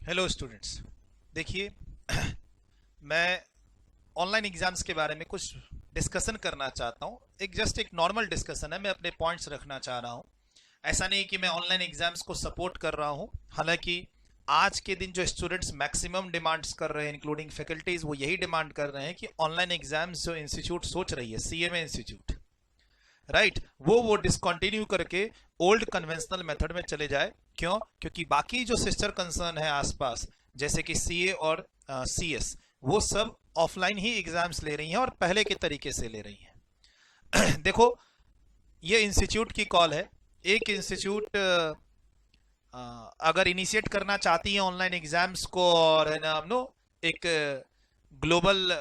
Hello students. देखिए मैं online exams के बारे में कुछ डिस्कशन करना चाहता हूँ। एक नॉर्मल डिस्कशन है, मैं अपने पॉइंट्स रखना चाह रहा हूँ। ऐसा नहीं कि मैं ऑनलाइन एग्जाम्स को सपोर्ट कर रहा हूँ। हालांकि आज के दिन जो स्टूडेंट्स मैक्सिमम डिमांड्स कर रहे हैं इंक्लूडिंग फैकल्टीज, वो यही डिमांड कर रहे हैं कि ऑनलाइन एग्जाम्स जो इंस्टीट्यूट सोच रही है, सीएमए इंस्टीट्यूट, राइट, वो डिसकंटिन्यू करके ओल्ड कन्वेंशनल मेथड में चले जाए। क्यों? क्योंकि बाकी जो सिस्टर कंसर्न है आसपास, जैसे कि सीए और सीएस, वो सब ऑफलाइन ही एग्जाम्स ले रही हैं और पहले के तरीके से ले रही हैं। देखो, ये इंस्टीट्यूट की कॉल है। एक इंस्टीट्यूट अगर इनिशिएट करना चाहती है ऑनलाइन एग्जाम्स को, और है ना नो, एक ग्लोबल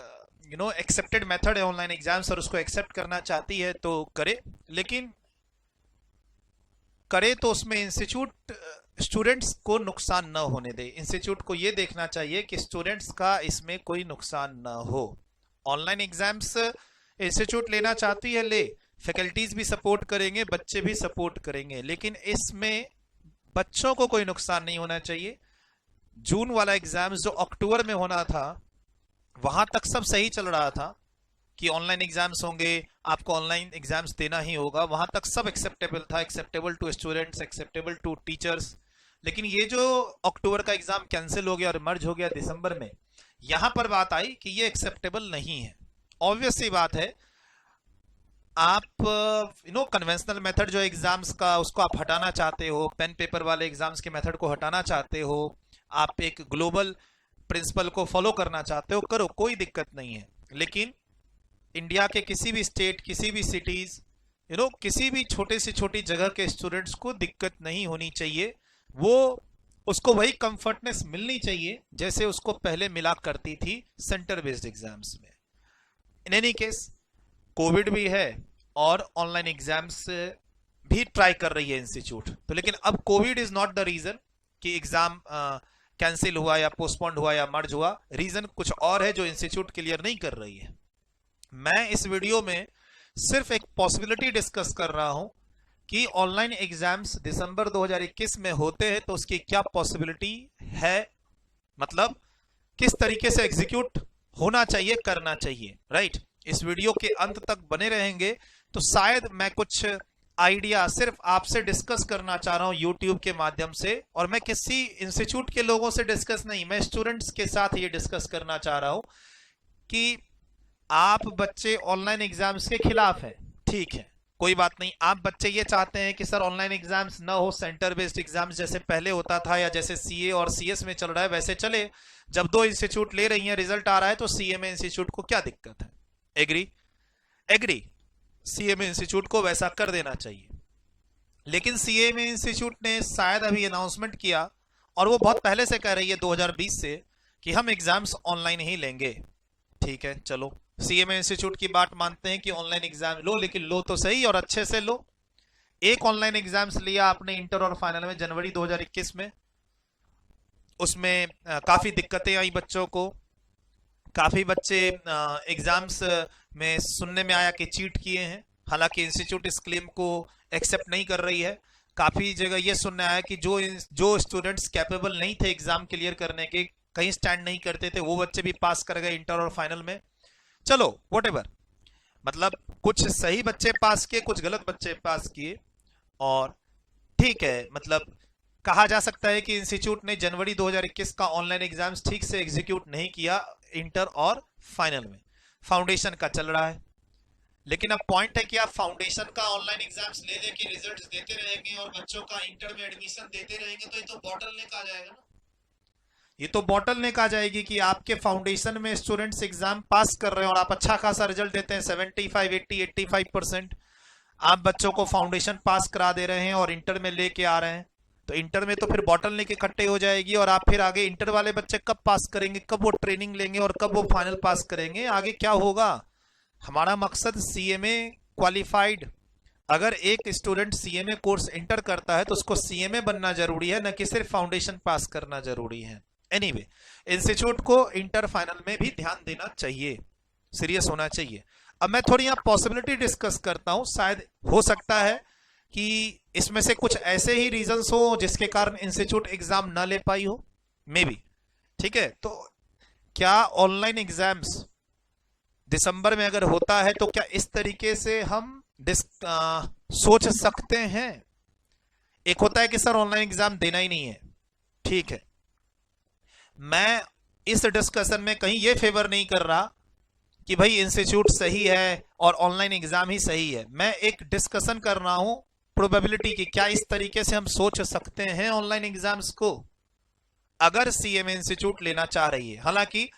एक्सेप्टेड मेथड है ऑनलाइन एग्जाम्स, और उसको एक्सेप्ट करना चाहती है तो करे। लेकिन करे तो उसमें इंस्टीट्यूट स्टूडेंट्स को नुकसान न होने दे। इंस्टीट्यूट को ये देखना चाहिए कि स्टूडेंट्स का इसमें कोई नुकसान न हो। ऑनलाइन एग्जाम्स इंस्टीट्यूट लेना चाहती है, ले, फैकल्टीज भी सपोर्ट करेंगे, बच्चे भी सपोर्ट करेंगे, लेकिन इसमें बच्चों को कोई नुकसान नहीं होना चाहिए। जून वाला एग्जाम्स जो अक्टूबर में होना था, वहां तक सब सही चल रहा था कि ऑनलाइन एग्जाम्स होंगे, आपको ऑनलाइन एग्जाम्स देना ही होगा, वहां तक सब एक्सेप्टेबल था, acceptable to students, acceptable to teachers. लेकिन ये जो अक्टूबर का एग्जाम कैंसिल हो गया और मर्ज हो गया दिसंबर में, यहां पर बात आई कि ये एक्सेप्टेबल नहीं है। ऑब्वियस सी बात है, आप कन्वेंशनल मेथड जो एग्जाम्स का, उसको आप हटाना चाहते हो, पेन पेपर वाले एग्जाम्स के मेथड को हटाना चाहते हो, आप एक ग्लोबल प्रिंसिपल को फॉलो करना चाहते हो, करो, कोई दिक्कत नहीं है। लेकिन इंडिया के किसी भी स्टेट, किसी भी सिटीज, किसी भी छोटे से छोटी जगह के स्टूडेंट्स को दिक्कत नहीं होनी चाहिए। वो उसको वही कंफर्टनेस मिलनी चाहिए जैसे उसको पहले मिला करती थी सेंटर बेस्ड एग्जाम्स में। इन एनी केस, कोविड भी है और ऑनलाइन एग्जाम्स भी ट्राई कर रही है इंस्टीट्यूट, तो लेकिन अब Covid is not the reason कि एग्जाम कैंसिल हुआ या पोस्टपोन्ड हुआ या मर्ज हुआ। रीजन कुछ और है जो इंस्टीट्यूट क्लियर नहीं कर रही है। मैं इस वीडियो में सिर्फ एक पॉसिबिलिटी डिस्कस कर रहा हूं कि ऑनलाइन एग्जाम्स दिसंबर 2021 में होते हैं तो उसकी क्या पॉसिबिलिटी है, मतलब किस तरीके से एग्जीक्यूट होना चाहिए, करना चाहिए, राइट। इस वीडियो के अंत तक बने रहेंगे तो शायद मैं कुछ आइडिया सिर्फ आपसे डिस्कस करना चाह रहा हूं यूट्यूब के माध्यम से, और मैं किसी इंस्टीट्यूट के लोगों से डिस्कस नहीं, मैं स्टूडेंट्स के साथ ये डिस्कस करना चाह रहा हूं कि आप बच्चे ऑनलाइन एग्जाम्स के खिलाफ हैं, ठीक है, कोई बात नहीं। आप बच्चे ये चाहते हैं कि सर ऑनलाइन एग्जाम्स ना हो, सेंटर बेस्ड एग्जाम्स जैसे पहले होता था या जैसे सीए और सीएस में चल रहा है वैसे चले। जब दो इंस्टीट्यूट ले रही हैं, रिजल्ट आ रहा है, तो सीएमए इंस्टीट्यूट को क्या दिक्कत है? एग्री? एग्री, सीएमए इंस्टीट्यूट को वैसा कर देना चाहिए। लेकिन सीएमए इंस्टीट्यूट ने शायद अभी अनाउंसमेंट किया, और वो बहुत पहले से कह रही है 2020 से, कि हम एग्जाम्स ऑनलाइन ही लेंगे। ठीक है, चलो, सीएमए इंस्टीट्यूट की बात मानते हैं कि ऑनलाइन एग्जाम लो, लेकिन लो तो सही और अच्छे से लो। एक ऑनलाइन एग्जाम्स लिया आपने इंटर और फाइनल में जनवरी 2021 में, उसमें काफी दिक्कतें आई बच्चों को। काफी बच्चे एग्जाम्स में सुनने में आया कि चीट किए हैं, हालांकि इंस्टीट्यूट इस क्लेम को एक्सेप्ट नहीं कर रही है। काफी जगह ये सुनने आया कि जो स्टूडेंट्स कैपेबल नहीं थे एग्जाम क्लियर करने के, कहीं स्टैंड नहीं करते थे, वो बच्चे भी पास कर गए इंटर और फाइनल में। चलो व्हाटएवर, मतलब कुछ सही बच्चे पास किए, कुछ गलत बच्चे पास किए, और ठीक है, मतलब कहा जा सकता है कि इंस्टीट्यूट ने जनवरी 2021 का ऑनलाइन एग्जाम्स ठीक से एग्जीक्यूट नहीं किया इंटर और फाइनल में। फाउंडेशन का चल रहा है, लेकिन अब पॉइंट है कि आप फाउंडेशन का ऑनलाइन एग्जाम्स ले लेके रिजल्ट्स देते रहेंगे और बच्चों का इंटर में एडमिशन देते रहेंगे, तो ये तो बॉटल नेक आ जाएगा ना। ये तो बॉटल नेक आ जाएगी कि आपके फाउंडेशन में स्टूडेंट्स एग्जाम पास कर रहे हैं और आप अच्छा खासा रिजल्ट देते हैं, 75, 80, 85%। आप बच्चों को फाउंडेशन पास करा दे रहे हैं और इंटर में लेके आ रहे हैं, तो इंटर में तो फिर बॉटल नेक इकट्ठे हो जाएगी, और आप फिर आगे इंटर वाले बच्चे कब पास करेंगे, कब वो ट्रेनिंग लेंगे और कब वो फाइनल पास करेंगे, आगे क्या होगा? हमारा मकसद सीएमए क्वालिफाइड, अगर एक स्टूडेंट सीएमए कोर्स इंटर करता है तो उसको सीएमए बनना जरूरी है, न कि सिर्फ फाउंडेशन पास करना जरूरी है। एनीवे, इंस्टीट्यूट को इंटर फाइनल में भी ध्यान देना चाहिए, सीरियस होना चाहिए। अब मैं थोड़ी यहाँ पॉसिबिलिटी डिस्कस करता हूँ, शायद हो सकता है कि इसमें से कुछ ऐसे ही रीजंस हो जिसके कारण इंस्टीट्यूट एग्जाम ना ले पाई हो। मे बी, ठीक है। तो क्या ऑनलाइन एग्जाम्स दिसंबर में अगर होता है तो क्या इस तरीके से हम सोच सकते हैं? एक होता है कि सर ऑनलाइन एग्जाम देना ही नहीं है, ठीक है। मैं इस डिस्कशन में कहीं ये फेवर नहीं कर रहा कि भाई इंस्टीट्यूट सही है और ऑनलाइन एग्जाम ही सही है। मैं एक डिस्कशन कर रहा हूं प्रोबेबिलिटी की, क्या इस तरीके से हम सोच सकते हैं ऑनलाइन एग्जाम्स को अगर सीएमए इंस्टीट्यूट लेना चाह रही है। हालांकि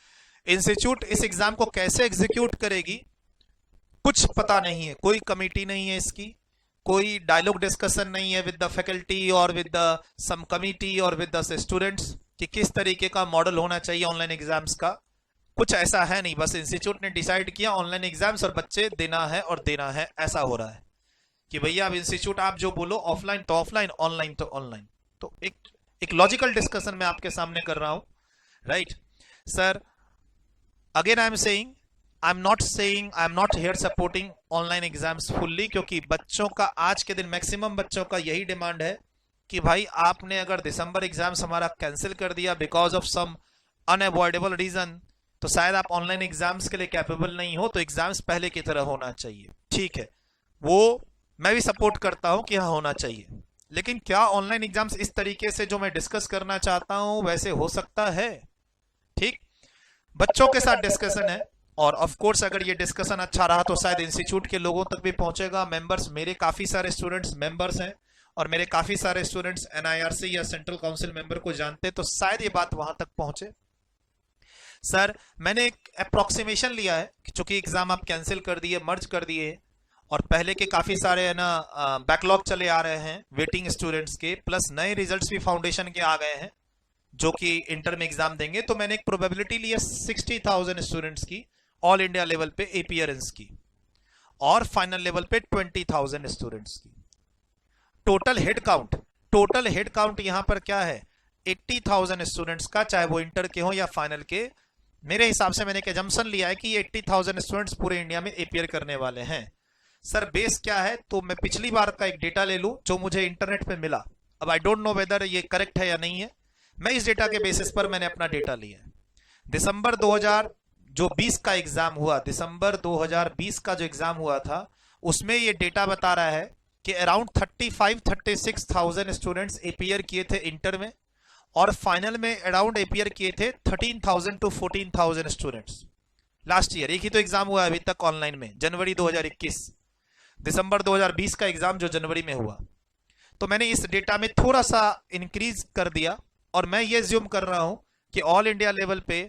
इंस्टीट्यूट इस एग्जाम को कैसे एग्जीक्यूट करेगी कुछ पता नहीं है, कोई कमेटी नहीं है इसकी, कोई डायलॉग डिस्कशन नहीं है विद द फैकल्टी और विद द सम कमिटी और विद द स्टूडेंट्स कि किस तरीके का मॉडल होना चाहिए ऑनलाइन एग्जाम्स का। कुछ ऐसा है नहीं, बस इंस्टीट्यूट ने डिसाइड किया ऑनलाइन एग्जाम्स और बच्चे देना है और देना है, ऐसा हो रहा है कि भैया अब इंस्टीट्यूट आप जो बोलो, ऑफलाइन तो ऑफलाइन, ऑनलाइन तो ऑनलाइन। तो एक लॉजिकल डिस्कशन मैं आपके सामने कर रहा हूं, right sir. Again I am not here supporting online exams fully, क्योंकि बच्चों का आज के दिन मैक्सिमम बच्चों का यही डिमांड है कि भाई आपने अगर दिसंबर एग्जाम्स हमारा कैंसिल कर दिया because of some unavoidable reason, तो शायद आप ऑनलाइन एग्जाम्स के लिए कैपेबल नहीं हो, तो एग्जाम्स पहले की तरह होना चाहिए। ठीक है, वो मैं भी सपोर्ट करता हूं कि हाँ होना चाहिए, लेकिन क्या ऑनलाइन एग्जाम्स इस तरीके से जो मैं डिस्कस करना चाहता हूं वैसे हो सकता है? ठीक, बच्चों के साथ डिस्कशन है और ऑफ कोर्स अगर ये डिस्कशन अच्छा रहा तो शायद इंस्टीट्यूट के लोगों तक भी पहुंचेगा। मेंबर्स, मेरे काफी सारे स्टूडेंट्स मेंबर्स हैं और मेरे काफी सारे स्टूडेंट्स एनआईआरसी या सेंट्रल काउंसिल मेंबर को जानते, तो शायद ये बात वहां तक पहुंचे। सर मैंने एक अप्रोक्सीमेशन लिया है कि चूंकि एग्जाम आप कैंसिल कर दिए, मर्ज कर दिए और पहले के काफी सारे है ना बैकलॉग चले आ रहे हैं वेटिंग स्टूडेंट्स के, प्लस नए रिजल्ट्स भी फाउंडेशन के आ गए हैं जो कि इंटर में एग्जाम देंगे, तो मैंने एक प्रोबेबिलिटी ली है 60,000 स्टूडेंट्स की ऑल इंडिया लेवल पे अपीयरेंस की और फाइनल लेवल पे 20,000 स्टूडेंट्स की। टोटल हेड काउंट यहां पर क्या है? 80,000 स्टूडेंट्स का, चाहे वो इंटर के हो या फाइनल के। मेरे हिसाब से मैंने एक एजम्पशन लिया है कि ये 80,000 स्टूडेंट्स पूरे इंडिया में अपीयर करने वाले हैं। सर बेस क्या है? तो मैं पिछली बार का एक डेटा ले लूं जो मुझे इंटरनेट पे मिला, अब आई डोंट नो वेदर ये करेक्ट है या नहीं है, मैं इस डेटा के बेसिस पर मैंने अपना डेटा लिया है। दिसंबर 2020 का एग्जाम हुआ, दिसंबर 2020 का जो एग्जाम हुआ था उसमें ये डेटा बता रहा है कि अराउंड 35-36,000 स्टूडेंट्स अपीयर किए थे इंटर में और फाइनल में अराउंड अपीयर किए थे 13,000 to 14,000 स्टूडेंट्स लास्ट ईयर। एक ही तो एग्जाम हुआ अभी तक ऑनलाइन में, जनवरी 2021, दिसंबर 2020 का एग्जाम जो जनवरी में हुआ। तो मैंने इस डेटा में थोड़ा सा इंक्रीज कर दिया और मैं ये ज्यूम कर रहा हूं कि ऑल इंडिया लेवल पे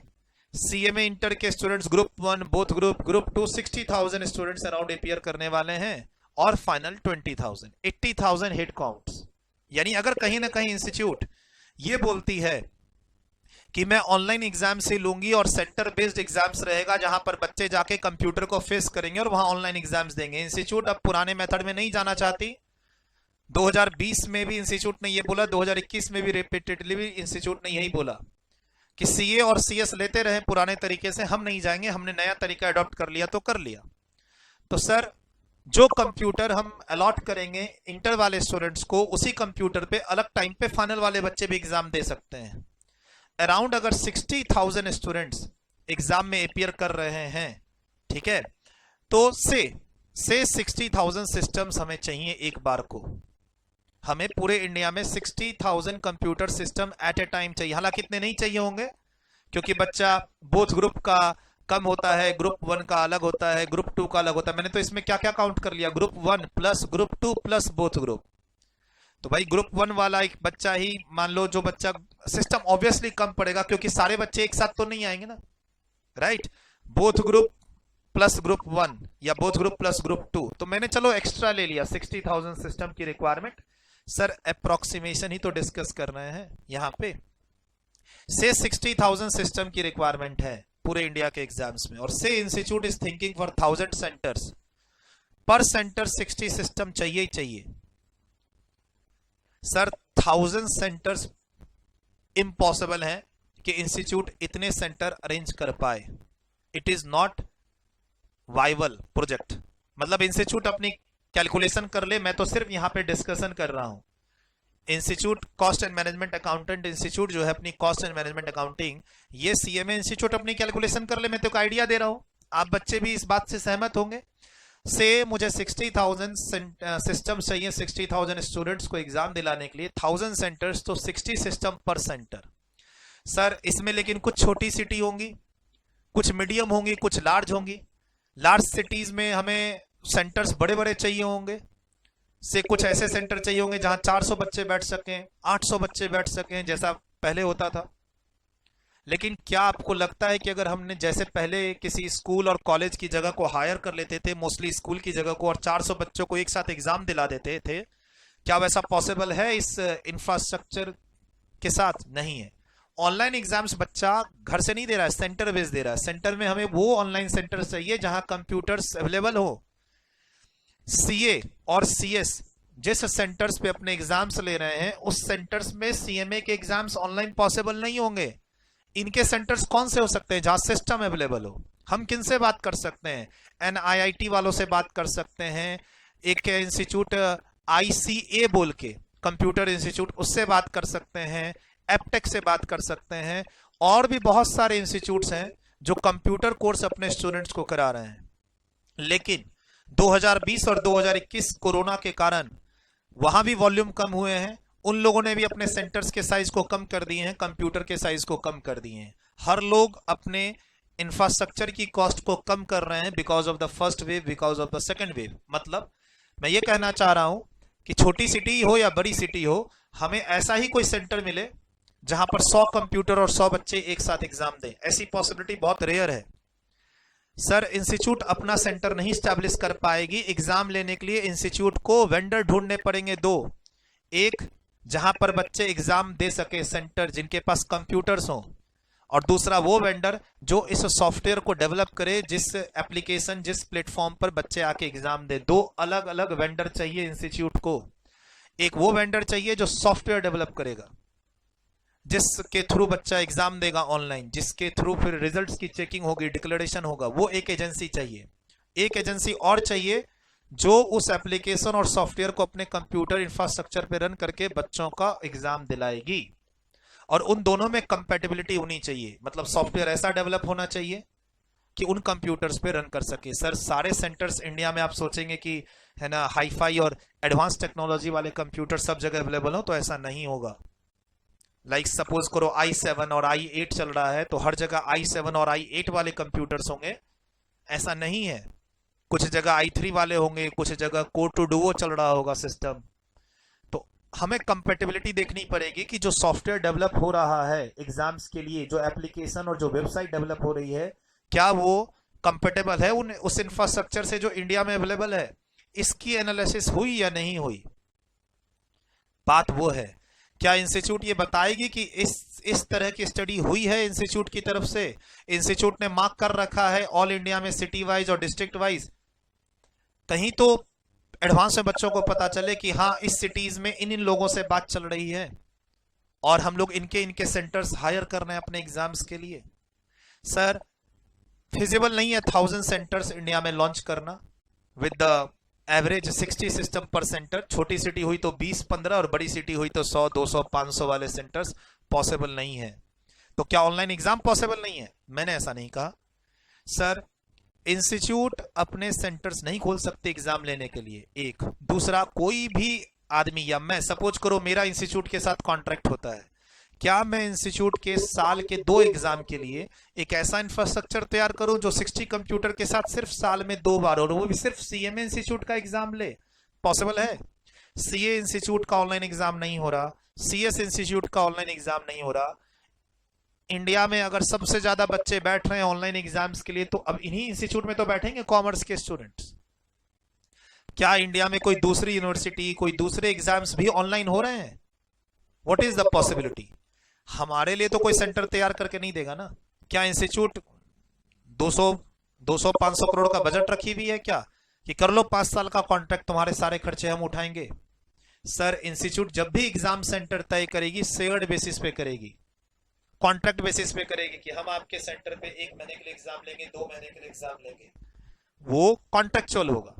सीएमए इंटर के students group 1 both group 2 60,000 students around appear करने वाले हैं और फाइनल 20,000, 80,000 हेड काउंट्स। यानी अगर कहीं ना कहीं इंस्टीट्यूट ये बोलती है कि मैं ऑनलाइन एग्जाम से लूंगी और सेंटर बेस्ड एग्जाम्स रहेगा जहां पर बच्चे जाके कंप्यूटर को फेस करेंगे और वहां ऑनलाइन एग्जाम्स देंगे, इंस्टीट्यूट अब पुराने मेथड में नहीं जाना चाहती। 2020 में भी इंस्टीट्यूट ने ये बोला, 2021 में भी रिपीटेडली इंस्टीट्यूट ने यही बोला कि सीए और सीएस लेते रहे पुराने तरीके से, हम नहीं जाएंगे, हमने नया तरीका अडॉप्ट कर लिया तो कर लिया। तो सर जो कंप्यूटर हम अलॉट करेंगे इंटर वाले स्टूडेंट्स को, उसी कंप्यूटर पे अलग टाइम पे फाइनल वाले बच्चे भी एग्जाम दे सकते हैं। अराउंड अगर 60,000 स्टूडेंट्स एग्जाम में अपीयर कर रहे हैं, ठीक है, तो से 60,000 सिस्टम्स हमें चाहिए एक बार को। हमें पूरे इंडिया में 60,000 कंप्यूटर सिस्टम एट ए टाइम चाहिए। हालांकि इतने नहीं चाहिए होंगे क्योंकि बच्चा बोथ ग्रुप का कम होता है, ग्रुप 1 का अलग होता है, ग्रुप 2 का अलग होता है। मैंने तो इसमें क्या क्या काउंट कर लिया, group 1 plus group 2 plus both group. तो भाई ग्रुप 1 वाला एक बच्चा ही मान लो, जो बच्चा सिस्टम ऑब्वियसली कम पड़ेगा क्योंकि सारे बच्चे एक साथ तो नहीं आएंगे ना, right. Both group plus group 1 या बोथ ग्रुप प्लस ग्रुप 2, तो मैंने चलो एक्स्ट्रा ले लिया 60,000 सिस्टम की रिक्वायरमेंट। सर अप्रोक्सीमेशन ही तो डिस्कस कर रहे हैं यहाँ पे, से 60,000 सिस्टम की रिक्वायरमेंट है पूरे इंडिया के एग्जाम्स में, और से institute is thinking for 1000 centres, पर सेंटर 60 सिस्टम चाहिए ही चाहिए। सर 1000 सेंटर्स इम्पॉसिबल है कि इंस्टीट्यूट इतने सेंटर अरेंज कर पाए, it is not viable project. मतलब इंस्टीट्यूट अपनी कैलकुलेशन कर ले, मैं तो सिर्फ यहां पे डिस्कशन कर रहा हूं, institute cost and management accountant institute जो है अपनी कॉस्ट एंड मैनेजमेंट अकाउंटिंग, ये सीएमए इंस्टीट्यूट अपनी कैलकुलेशन कर ले। मैं तो एक आइडिया दे रहा हूं, आप बच्चे भी इस बात से सहमत होंगे। से मुझे 60,000 सिस्टम चाहिए, 60,000 स्टूडेंट्स को एग्जाम दिलाने के लिए, 1000 सेंटर्स तो 60 सिस्टम पर सेंटर। सर इसमें लेकिन कुछ छोटी सिटी होंगी, कुछ मीडियम होंगी, कुछ लार्ज होंगी। लार्ज सिटीज में हमें सेंटर्स बड़े बड़े चाहिए होंगे, से कुछ ऐसे सेंटर चाहिए होंगे जहां 400 बच्चे बैठ सकें, 800 बच्चे बैठ सकें, जैसा पहले होता था। लेकिन क्या आपको लगता है कि अगर हमने जैसे पहले किसी स्कूल और कॉलेज की जगह को हायर कर लेते थे, मोस्टली स्कूल की जगह को, और 400 बच्चों को एक साथ एग्जाम दिला देते थे, क्या वैसा पॉसिबल है इस इंफ्रास्ट्रक्चर के साथ? नहीं है। ऑनलाइन एग्जाम्स बच्चा घर से नहीं दे रहा है, सेंटर बेस दे रहा है। सेंटर में हमें वो ऑनलाइन सेंटर चाहिए जहां कंप्यूटर्स अवेलेबल हो। सीए और सीएस जिस सेंटर्स पे अपने एग्जाम्स ले रहे हैं, उस सेंटर्स में सीएमए के एग्जाम्स ऑनलाइन पॉसिबल नहीं होंगे। इनके सेंटर्स कौन से हो सकते हैं? जहां सिस्टम अवेलेबल हो। हम किन से बात कर सकते हैं? एनआईआईटी वालों से बात कर सकते हैं, एक इंस्टीट्यूट आईसीए बोल के कंप्यूटर इंस्टीट्यूट, उससे बात कर सकते हैं, एपटेक से बात कर सकते हैं, और भी बहुत सारे इंस्टीट्यूट्स हैं जो कंप्यूटर कोर्स अपने स्टूडेंट्स को करा रहे हैं। लेकिन 2020 और 2021 कोरोना के कारण वहां भी वॉल्यूम कम हुए हैं, उन लोगों ने भी अपने सेंटर्स के साइज को कम कर दिए हैं, कंप्यूटर के साइज को कम कर दिए हैं। हर लोग अपने इंफ्रास्ट्रक्चर की कॉस्ट को कम कर रहे हैं because of the first wave, because of the second wave. मतलब मैं ये कहना चाह रहा हूं कि छोटी सिटी हो या बड़ी सिटी हो, हमें ऐसा ही कोई सेंटर मिले जहां पर 100 कंप्यूटर और 100 बच्चे एक साथ एग्जाम दें। ऐसी पॉसिबिलिटी बहुत रेयर है। सर इंस्टीट्यूट अपना सेंटर नहीं स्टैब्लिश कर पाएगी। एग्जाम लेने के लिए इंस्टीट्यूट को वेंडर ढूंढने पड़ेंगे दो। एक जहां पर बच्चे एग्जाम दे सके, सेंटर जिनके पास कंप्यूटर्स हो, और दूसरा वो वेंडर जो इस सॉफ्टवेयर को डेवलप करे, जिस एप्लीकेशन, जिस प्लेटफॉर्म पर बच्चे आके एग्जाम दे। दो अलग अलग वेंडर चाहिए इंस्टीट्यूट को। एक वो वेंडर चाहिए जो सॉफ्टवेयर डेवलप करेगा, जिसके थ्रू बच्चा एग्जाम देगा ऑनलाइन, जिसके थ्रू फिर रिजल्ट्स की चेकिंग होगी, डिक्लेरेशन होगा, वो एक एजेंसी चाहिए। एक एजेंसी और चाहिए जो उस एप्लीकेशन और सॉफ्टवेयर को अपने कंप्यूटर इंफ्रास्ट्रक्चर पे रन करके बच्चों का एग्जाम दिलाएगी। और उन दोनों में कंपैटिबिलिटी होनी चाहिए, मतलब सॉफ्टवेयर ऐसा डेवलप होना चाहिए कि उन कंप्यूटर्स पे रन कर सके। सर सारे सेंटर्स इंडिया में आप सोचेंगे कि है ना हाईफाई और एडवांस टेक्नोलॉजी वाले कंप्यूटर सब जगह अवेलेबल हो, तो ऐसा नहीं होगा। लाइक सपोज करो i7 और i8 चल रहा है, तो हर जगह i7 और i8 वाले कंप्यूटर्स होंगे, ऐसा नहीं है। कुछ जगह i3 वाले होंगे, कुछ जगह कोर टू डुओ चल रहा होगा सिस्टम। तो हमें कंपैटिबिलिटी देखनी पड़ेगी कि जो सॉफ्टवेयर डेवलप हो रहा है एग्जाम्स के लिए, जो एप्लीकेशन और जो वेबसाइट डेवलप हो रही है, क्या वो कंपेटेबल है उस इंफ्रास्ट्रक्चर से जो इंडिया में अवेलेबल है। इसकी एनालिसिस हुई या नहीं हुई, बात वो है। क्या इंस्टीट्यूट ये बताएगी कि इस तरह की स्टडी हुई है इंस्टीट्यूट की तरफ से? इंस्टीट्यूट ने मार्क कर रखा है ऑल इंडिया में सिटी वाइज और डिस्ट्रिक्ट वाइज। कहीं तो एडवांस में बच्चों को पता चले कि हाँ इस सिटीज में इन लोगों से बात चल रही है और हम लोग इनके सेंटर्स हायर कर रहे हैं अपने एग्जाम्स के लिए। सर फिजिबल नहीं है 1000 सेंटर्स इंडिया में लॉन्च करना विद द एवरेज 60 सिस्टम पर सेंटर। छोटी सिटी हुई तो 20-15 और बड़ी सिटी हुई तो 100, 200, 500 वाले सेंटर्स पॉसिबल नहीं है। तो क्या ऑनलाइन एग्जाम पॉसिबल नहीं है? मैंने ऐसा नहीं कहा। सर इंस्टीट्यूट अपने सेंटर्स नहीं खोल सकते एग्जाम लेने के लिए, एक। दूसरा, कोई भी आदमी या मैं, सपोज करो मेरा इंस्टीट्यूट के साथ कॉन्ट्रैक्ट होता है, क्या मैं इंस्टीट्यूट के साल के 2 एग्जाम के लिए एक ऐसा इंफ्रास्ट्रक्चर तैयार करूं जो 60 कंप्यूटर के साथ सिर्फ साल में 2 बार, और वो भी सिर्फ सीएमए इंस्टीट्यूट का एग्जाम ले? पॉसिबल है? सीए इंस्टीट्यूट का ऑनलाइन एग्जाम नहीं हो रहा, सीएस इंस्टीट्यूट का ऑनलाइन एग्जाम नहीं हो रहा। इंडिया में अगर सबसे ज्यादा बच्चे बैठ रहे हैं ऑनलाइन एग्जाम्स के लिए, तो अब इन्हीं इंस्टीट्यूट में तो बैठेंगे कॉमर्स के स्टूडेंट्स। क्या इंडिया में कोई दूसरी यूनिवर्सिटी, कोई दूसरे एग्जाम्स भी ऑनलाइन हो रहे हैं? What is the possibility? हमारे लिए तो कोई सेंटर तैयार करके नहीं देगा ना। क्या इंस्टीट्यूट 200-500 करोड़ का बजट रखी हुई है क्या कि कर लो 5 साल का कॉन्ट्रैक्ट, तुम्हारे सारे खर्चे हम उठाएंगे? सर इंस्टीट्यूट जब भी एग्जाम सेंटर तय करेगी शेयर्ड बेसिस पे करेगी, कॉन्ट्रैक्ट बेसिस पे करेगी कि हम आपके सेंटर पे 1 महीने के लिए एग्जाम लेंगे, 2 महीने के लिए एग्जाम लेंगे। वो कॉन्ट्रेक्चुअल होगा।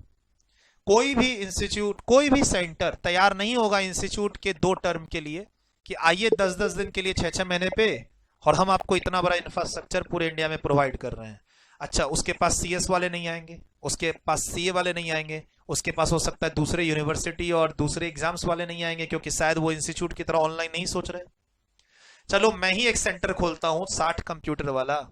कोई भी इंस्टीट्यूट, कोई भी सेंटर तैयार नहीं होगा इंस्टीट्यूट के 2 टर्म के लिए कि आइए 10-10 दिन के लिए 6-6 महीने पे और हम आपको इतना बड़ा इंफ्रास्ट्रक्चर पूरे इंडिया में प्रोवाइड कर रहे हैं। अच्छा, उसके पास सीएस वाले नहीं आएंगे, उसके पास सीए वाले नहीं आएंगे, उसके पास हो सकता है दूसरे यूनिवर्सिटी और दूसरे एग्जाम्स वाले नहीं आएंगे, क्योंकि शायद वो इंस्टीट्यूट की तरह ऑनलाइन नहीं सोच रहे। चलो मैं ही एक सेंटर खोलता हूं 60 कंप्यूटर वाला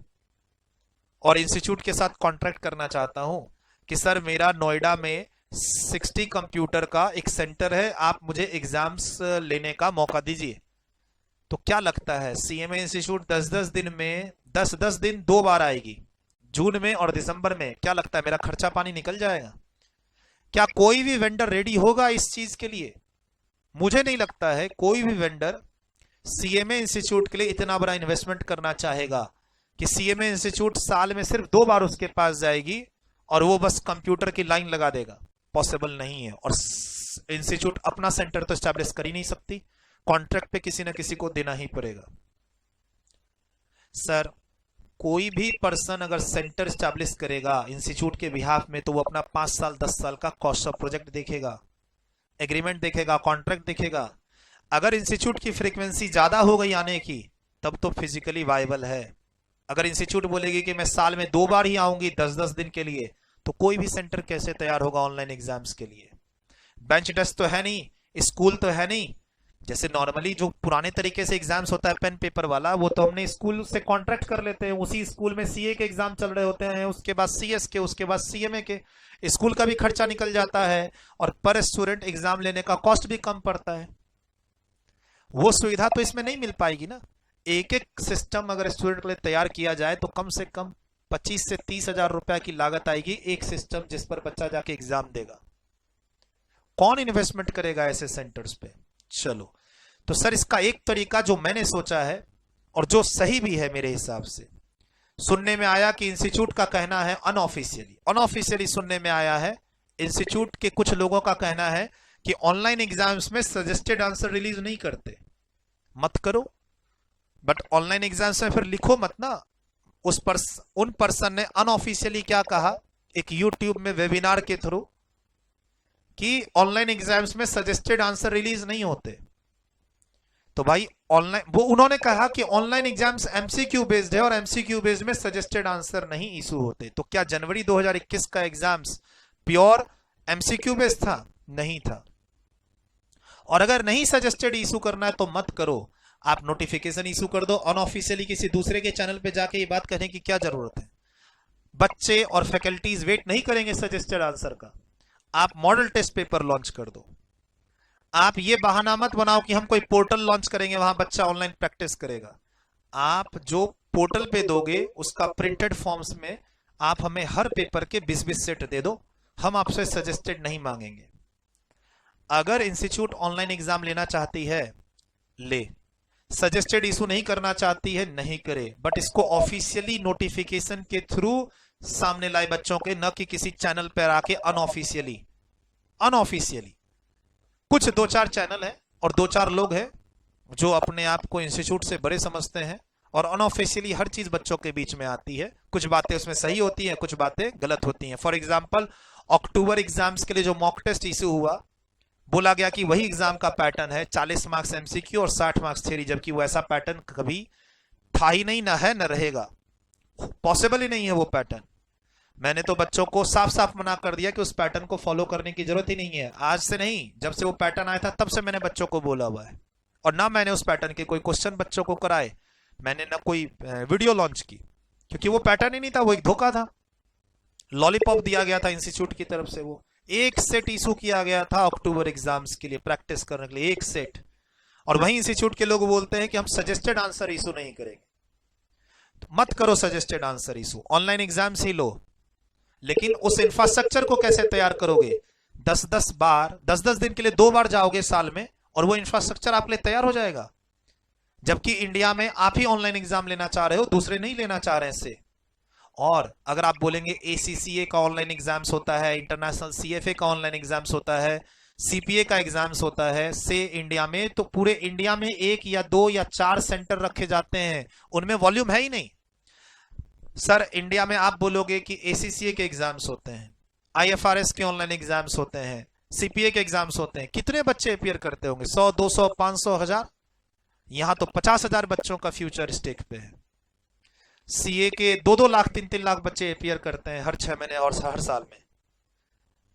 और इंस्टीट्यूट के साथ कॉन्ट्रैक्ट करना चाहता हूं कि सर मेरा नोएडा में 60 कंप्यूटर का एक सेंटर है, आप मुझे एग्जाम्स लेने का मौका दीजिए। तो क्या लगता है सीएमए इंस्टीट्यूट 10-10 दिन में 10-10 दिन 2 बार आएगी, जून में और दिसंबर में? क्या लगता है मेरा खर्चा पानी निकल जाएगा? क्या कोई भी वेंडर रेडी होगा इस चीज के लिए? मुझे नहीं लगता है कोई भी वेंडर सीएमए इंस्टीट्यूट के लिए इतना बड़ा इन्वेस्टमेंट करना चाहेगा कि सीएमए इंस्टीट्यूट साल में सिर्फ 2 बार उसके पास जाएगी और वो बस कंप्यूटर की लाइन लगा देगा। पॉसिबल नहीं है। और इंस्टीट्यूट अपना सेंटर तो स्टैब्लिश कर ही नहीं सकती, कॉन्ट्रैक्ट पे किसी ना किसी को देना ही पड़ेगा। सर कोई भी पर्सन अगर सेंटर स्टैब्लिश करेगा इंस्टीट्यूट के बिहाफ में तो वो अपना 5 साल 10 साल का कॉस्ट ऑफ प्रोजेक्ट देखेगा, एग्रीमेंट देखेगा, कॉन्ट्रैक्ट देखेगा। अगर इंस्टीट्यूट की फ्रीक्वेंसी ज्यादा हो गई आने की तब तो फिजिकली वायबल है। अगर इंस्टीट्यूट बोलेगी कि मैं साल में 2 बार ही आऊंगी 10-10 दिन के लिए, तो कोई भी सेंटर कैसे तैयार होगा ऑनलाइन एग्जाम्स के लिए? बेंच डेस्क तो है नहीं, स्कूल तो है नहीं। जैसे नॉर्मली जो पुराने तरीके से एग्जाम्स होता है पेन पेपर वाला, वो तो हमने स्कूल से कॉन्ट्रैक्ट कर लेते हैं, उसी स्कूल में सीए के एग्जाम चल रहे होते हैं, उसके बाद सीएस के, उसके बाद सीएमए के। स्कूल का भी खर्चा निकल जाता है और पर स्टूडेंट एग्जाम लेने का कॉस्ट भी कम पड़ता है। वो सुविधा तो इसमें नहीं मिल पाएगी ना। एक एक सिस्टम अगर स्टूडेंट के लिए तैयार किया जाए तो कम से कम 25 से 30 हजार रुपए की लागत आएगी एक सिस्टम जिस पर बच्चा जाके एग्जाम देगा। कौन इन्वेस्टमेंट करेगा ऐसे सेंटर्स पे? चलो, तो सर इसका एक तरीका जो मैंने सोचा है और जो सही भी है मेरे हिसाब से, सुनने में आया कि इंस्टीट्यूट का कहना है अनऑफिशियली सुनने में आया है, इंस्टीट्यूट के कुछ लोगों का कहना है कि ऑनलाइन एग्जाम्स में सजेस्टेड आंसर रिलीज नहीं करते। मत करो, बट ऑनलाइन एग्जाम्स में फिर लिखो मत ना। उन पर्सन ने अनऑफिशियली क्या कहा एक यूट्यूब में वेबिनार के थ्रू कि ऑनलाइन एग्जाम्स में सजेस्टेड आंसर रिलीज नहीं होते। तो भाई ऑनलाइन, वो उन्होंने कहा कि ऑनलाइन एग्जाम्स एमसीक्यू बेस्ड है और एमसीक्यू बेस्ड में सजेस्टेड आंसर नहीं इशू होते। तो क्या जनवरी 2021 का एग्जाम्स प्योर एमसीक्यू बेस्ड था? नहीं था। और अगर नहीं सजेस्टेड इशू करना है तो मत करो, आप नोटिफिकेशन इशू कर दो। अनऑफिशियली किसी दूसरे के चैनल पे जाके ये बात कहने की क्या जरूरत है? बच्चे और फैकल्टीज वेट नहीं करेंगे सजेस्टेड आंसर का। आप मॉडल टेस्ट पेपर लॉन्च कर दो। आप ये बहाना मत बनाओ कि हम कोई पोर्टल लॉन्च करेंगे वहां बच्चा ऑनलाइन प्रैक्टिस करेगा। आप जो पोर्टल पे दोगे उसका प्रिंटेड फॉर्म्स में आप हमें हर पेपर के 20-20 सेट दे दो, हम आपसे सजेस्टेड नहीं मांगेंगे। अगर इंस्टीट्यूट ऑनलाइन एग्जाम लेना चाहती है ले, सजेस्टेड इशू नहीं करना चाहती है नहीं करे, बट इसको ऑफिशियली नोटिफिकेशन के थ्रू सामने लाए बच्चों के, न कि किसी चैनल पर आके अनऑफिशियली। कुछ 2-4 चैनल हैं और 2-4 लोग हैं जो अपने आप को इंस्टीट्यूट से बड़े समझते हैं और अनऑफिशियली हर चीज बच्चों के बीच में आती है। कुछ बातें उसमें सही होती हैं, कुछ बातें गलत होती हैं। फॉर एग्जाम्पल अक्टूबर एग्जाम्स के लिए जो मॉक टेस्ट इशू हुआ, बोला गया कि वही एग्जाम का पैटर्न है, 40 मार्क्स एमसीक्यू और 60 मार्क्स थ्योरी, जबकि वो ऐसा पैटर्न कभी था ही नहीं, ना है, ना रहेगा। पॉसिबल ही नहीं है वो पैटर्न। मैंने तो बच्चों को साफ साफ मना कर दिया कि उस पैटर्न को फॉलो करने की जरूरत ही नहीं है। आज से नहीं, जब से वो पैटर्न आया था तब से मैंने बच्चों को बोला हुआ है। और ना मैंने उस पैटर्न के कोई क्वेश्चन बच्चों को कराए, मैंने ना कोई वीडियो लॉन्च की, क्योंकि वो पैटर्न ही नहीं था, वो एक धोखा था। लॉलीपॉप दिया गया था इंस्टीट्यूट की तरफ से, वो एक सेट इशू किया गया था अक्टूबर एग्जाम्स के लिए प्रैक्टिस करने के लिए, एक सेट। और वही इंस्टीट्यूट के लोग बोलते हैं कि हम सजेस्टेड आंसर इशू नहीं करेंगे। तो मत करो suggested answer issue, online exams ही लो। लेकिन उस इंफ्रास्ट्रक्चर को कैसे तैयार करोगे? 10-10 दिन के लिए 2 बार जाओगे साल में और वो इंफ्रास्ट्रक्चर आपके लिए तैयार हो जाएगा, जबकि इंडिया में आप ही ऑनलाइन एग्जाम लेना चाह रहे हो, दूसरे नहीं लेना चाह रहे हैं इससे। और अगर आप बोलेंगे ACCA का ऑनलाइन एग्जाम्स होता है, इंटरनेशनल CFA का ऑनलाइन एग्जाम्स होता है, CPA का एग्जाम्स होता है से इंडिया में, तो पूरे इंडिया में 1 या 2 या 4 सेंटर रखे जाते हैं, उनमें वॉल्यूम है ही नहीं। सर इंडिया में आप बोलोगे कि ACCA के एग्जाम्स होते हैं, IFRS के ऑनलाइन एग्जाम्स होते हैं, CPA के एग्जाम्स होते हैं, कितने बच्चे अपियर करते होंगे? 100, 200, 500, 1000। यहां तो 50,000 बच्चों का फ्यूचर स्टेक पे है। CA के 2-2 लाख 3-3 लाख बच्चे अपियर करते हैं हर 6 महीने और हर साल में।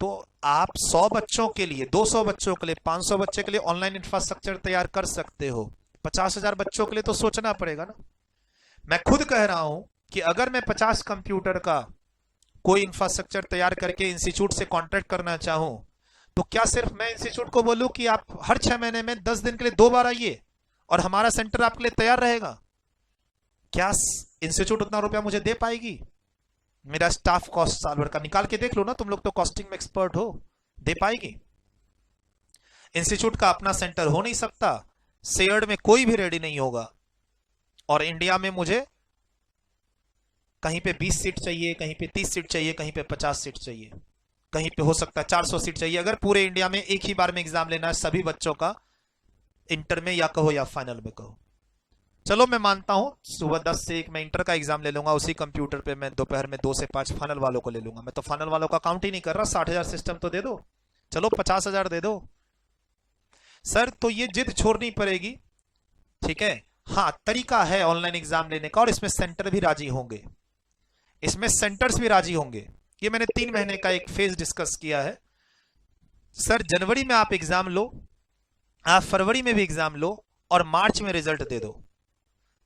तो आप 100 बच्चों के लिए, 200 बच्चों के लिए, 500 बच्चे के लिए ऑनलाइन इंफ्रास्ट्रक्चर तैयार कर सकते हो। 50,000 बच्चों के लिए तो सोचना पड़ेगा ना। मैं खुद कह रहा हूं कि अगर मैं 50 कंप्यूटर का कोई इंफ्रास्ट्रक्चर तैयार करके इंस्टीट्यूट से कॉन्ट्रैक्ट करना चाहूं, तो क्या सिर्फ मैं इंस्टीट्यूट को बोलूं कि आप हर 6 महीने में 10 दिन के लिए 2 बार आइए और हमारा सेंटर आपके लिए तैयार रहेगा? क्या इंस्टीट्यूट उतना रुपया मुझे दे पाएगी? मेरा स्टाफ कॉस्ट साल भर का निकाल के देख लो ना, तुम लोग तो कॉस्टिंग में एक्सपर्ट हो। दे पाएगी? इंस्टीट्यूट का अपना सेंटर हो नहीं सकता, शेयर्ड में कोई भी रेडी नहीं होगा। और इंडिया में मुझे कहीं पे 20 सीट चाहिए, कहीं पे 30 सीट चाहिए, कहीं पे 50 सीट चाहिए, कहीं पे हो सकता है 400 सीट चाहिए, अगर पूरे इंडिया में एक ही बार में एग्जाम लेना है सभी बच्चों का, इंटर में या कहो या फाइनल में कहो। चलो मैं मानता हूं सुबह 10 से 1 मैं इंटर का एग्जाम ले लूंगा, उसी कंप्यूटर पे मैं दोपहर में 2 से 5 फाइनल वालों को ले लूंगा। मैं तो फाइनल वालों का काउंट ही नहीं कर रहा। 60,000 सिस्टम तो दे दो, चलो 50,000 दे दो। सर तो ये जिद छोड़नी पड़ेगी, ठीक है। हाँ, तरीका है ऑनलाइन एग्जाम लेने का, और इसमें सेंटर भी राजी होंगे, इसमें सेंटर्स भी राजी होंगे। ये मैंने 3 महीने का एक फेज डिस्कस किया है। सर जनवरी में आप एग्जाम लो, आप फरवरी में भी एग्जाम लो, और मार्च में रिजल्ट दे दो।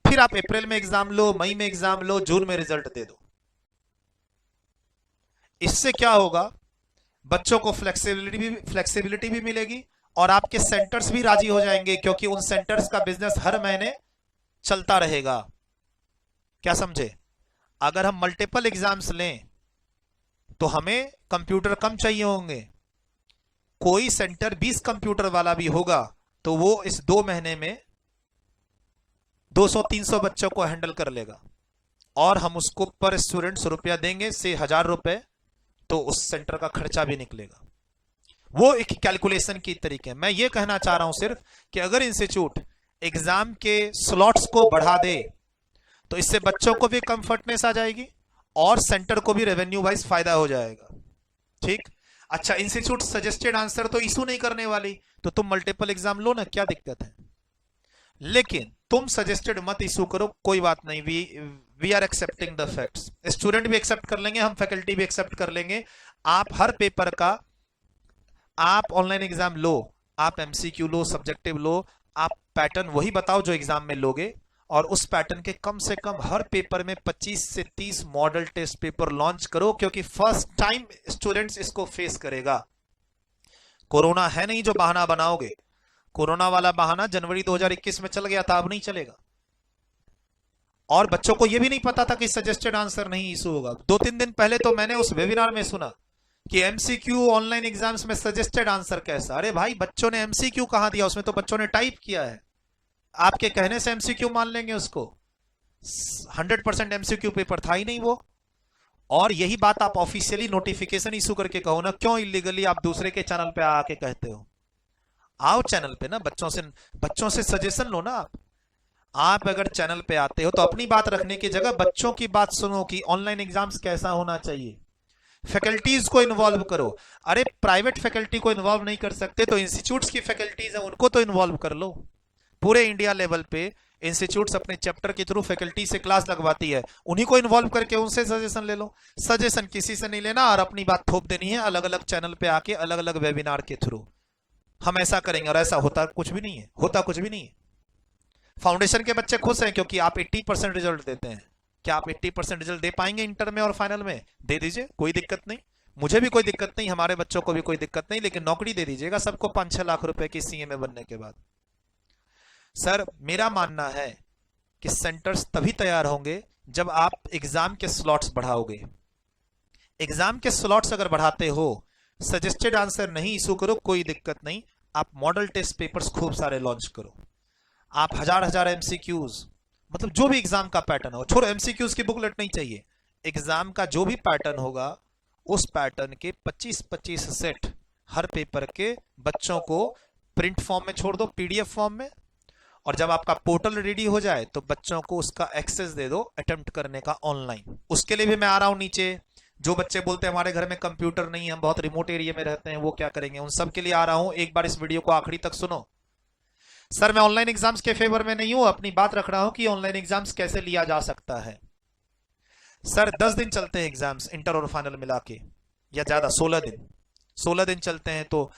फिर आप अप्रैल में एग्जाम लो, मई में एग्जाम लो, जून में रिजल्ट दे दो। इससे क्या होगा? बच्चों को फ्लेक्सिबिलिटी भी मिलेगी, और आपके सेंटर्स भी राजी हो जाएंगे, क्योंकि उन सेंटर्स का बिजनेस हर महीने चलता रहेगा। क्या समझे? अगर हम मल्टीपल एग्जाम्स लें तो हमें कंप्यूटर कम चाहिए होंगे। कोई सेंटर 20 कंप्यूटर वाला भी होगा तो वो इस 2 महीने में 200-300 बच्चों को हैंडल कर लेगा, और हम उसको पर स्टूडेंट्स रुपया देंगे से 1000 रुपए, तो उस सेंटर का खर्चा भी निकलेगा। वो एक कैलकुलेशन की तरीके है। मैं ये कहना चाह रहा हूं सिर्फ कि अगर इंस्टीट्यूट एग्जाम के स्लॉट्स को बढ़ा दे तो इससे बच्चों को भी कंफर्टनेस आ जाएगी और सेंटर को भी रेवेन्यू वाइज फायदा हो जाएगा। ठीक। अच्छा, इंस्टीट्यूट सजेस्टेड आंसर तो इशू नहीं करने वाली, तो तुम मल्टीपल एग्जाम लो ना, क्या दिक्कत है। लेकिन तुम सजेस्टेड मत इशू करो, कोई बात नहीं, we are accepting the facts. Student भी एक्सेप्ट कर लेंगे, हम फैकल्टी भी एक्सेप्ट कर लेंगे। आप हर पेपर का आप ऑनलाइन एग्जाम लो, आप एमसीक्यू लो, सब्जेक्टिव लो, आप पैटर्न वही बताओ जो एग्जाम में लोगे, और उस पैटर्न के कम से कम हर पेपर में 25 से 30 मॉडल टेस्ट पेपर लॉन्च करो, क्योंकि फर्स्ट टाइम स्टूडेंट्स इसको फेस करेगा। कोरोना है नहीं जो बहाना बनाओगे। कोरोना वाला बहाना जनवरी 2021 में चल गया था, अब नहीं चलेगा। और बच्चों को यह भी नहीं पता था कि सजेस्टेड आंसर नहीं इशू होगा। 2-3 दिन पहले तो मैंने उस वेबिनार में सुना कि एमसीक्यू ऑनलाइन एग्जाम्स में सजेस्टेड आंसर कैसा। अरे भाई, बच्चों ने एमसीक्यू कहां दिया, उसमें तो बच्चों ने टाइप किया है। आपके कहने से एमसीक्यू मान लेंगे उसको? 100% एमसीक्यू पेपर था ही नहीं वो। और यही बात आप ऑफिशियली नोटिफिकेशन इशू करके कहो ना, क्यों इलीगली आप दूसरे के चैनल पे आके कहते हो? आओ चैनल पे ना, बच्चों से सजेशन लो ना। आप अगर चैनल पे आते हो तो अपनी बात रखने की जगह बच्चों की बात सुनो कि ऑनलाइन एग्जाम्स कैसा होना चाहिए। फैकल्टीज को इन्वॉल्व करो। अरे प्राइवेट फैकल्टी को इन्वॉल्व नहीं कर सकते तो इंस्टीट्यूट्स की फैकल्टीज है उनको तो इन्वॉल्व कर लो। पूरे इंडिया लेवल पे इंस्टीट्यूट्स अपने चैप्टर के थ्रू फैकल्टी से क्लास लगवाती है, उन्हीं को इन्वॉल्व करके उनसे सजेशन ले लो। सजेशन किसी से नहीं लेना और अपनी बात थोप देनी है अलग अलग चैनल पे आके, अलग अलग वेबिनार के थ्रू। हम ऐसा करेंगे, और ऐसा होता कुछ भी नहीं है, होता कुछ भी नहीं है। फाउंडेशन के बच्चे खुश हैं क्योंकि आप 80% रिजल्ट देते हैं। क्या आप 80% रिजल्ट दे पाएंगे इंटर में और फाइनल में? दे दीजिए, कोई दिक्कत नहीं, मुझे भी कोई दिक्कत नहीं, हमारे बच्चों को भी कोई दिक्कत नहीं, लेकिन नौकरी दे दीजिएगा सबको 5-6 लाख रुपए की सीएमए बनने के बाद। सर मेरा मानना है कि सेंटर्स तभी तैयार होंगे जब आप एग्जाम के स्लॉट्स बढ़ाओगे। एग्जाम के स्लॉट्स अगर बढ़ाते हो, सजेस्टेड आंसर नहीं इशू करो, कोई दिक्कत नहीं, आप मॉडल टेस्ट पेपर्स खूब सारे लॉन्च करो। आप हजार एमसीक्यूज, मतलब जो भी एग्जाम का पैटर्न हो, छोड़ो एमसीक्यूज की बुकलेट नहीं चाहिए, एग्जाम का जो भी पैटर्न होगा उस पैटर्न के 25-25 सेट हर पेपर के बच्चों को प्रिंट फॉर्म में छोड़ दो, पीडीएफ फॉर्म में। और जब आपका पोर्टल रेडी हो जाए तो बच्चों को उसका एक्सेस दे दो अटेम्प्ट करने का ऑनलाइन। उसके लिए भी मैं आ रहा हूं नीचे, जो बच्चे बोलते हैं हमारे घर में कंप्यूटर नहीं है, हम बहुत रिमोट एरिया में रहते हैं, वो क्या करेंगे, उन सब के लिए आ रहा हूं। एक बार इस वीडियो को आखिरी तक सुनो। सर मैं ऑनलाइन एग्जाम्स के फेवर में नहीं हूं, अपनी बात रख रहा हूं कि ऑनलाइन एग्जाम्स कैसे लिया जा सकता है। सर 10 दिन चलते हैं एग्जाम्स इंटर और फाइनल मिला के, या ज्यादा 16 दिन चलते हैं, तो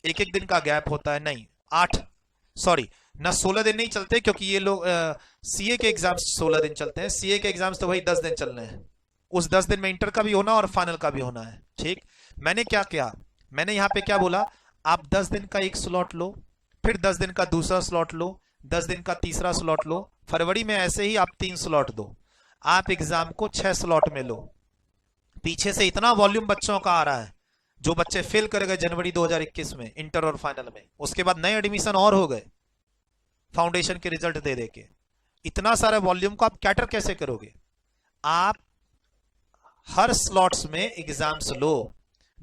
एक एक दिन का गैप होता है। नहीं 8 सॉरी ना 16 दिन नहीं चलते, क्योंकि ये लोग सीए के एग्जाम्स 16 दिन चलते हैं, सीए के एग्जाम्स तो वही 10 दिन चलने हैं। उस 10 दिन में इंटर का भी होना और फाइनल का भी होना है। ठीक, मैंने क्या किया, मैंने यहाँ पे क्या बोला, आप 10 दिन का एक स्लॉट लो, फिर 10 दिन का दूसरा स्लॉट लो, 10 दिन का तीसरा स्लॉट लो, फरवरी में ऐसे ही आप 3 स्लॉट दो। आप एग्जाम को 6 स्लॉट में लो। पीछे से इतना वॉल्यूम बच्चों का आ रहा है, जो बच्चे फेल कर गए जनवरी 2021 में इंटर और फाइनल में, उसके बाद नए एडमिशन और हो गए फाउंडेशन के रिजल्ट दे दे के। इतना सारा वॉल्यूम को आप कैटर कैसे करोगे? आप हर स्लॉट्स में एग्जाम्स लो,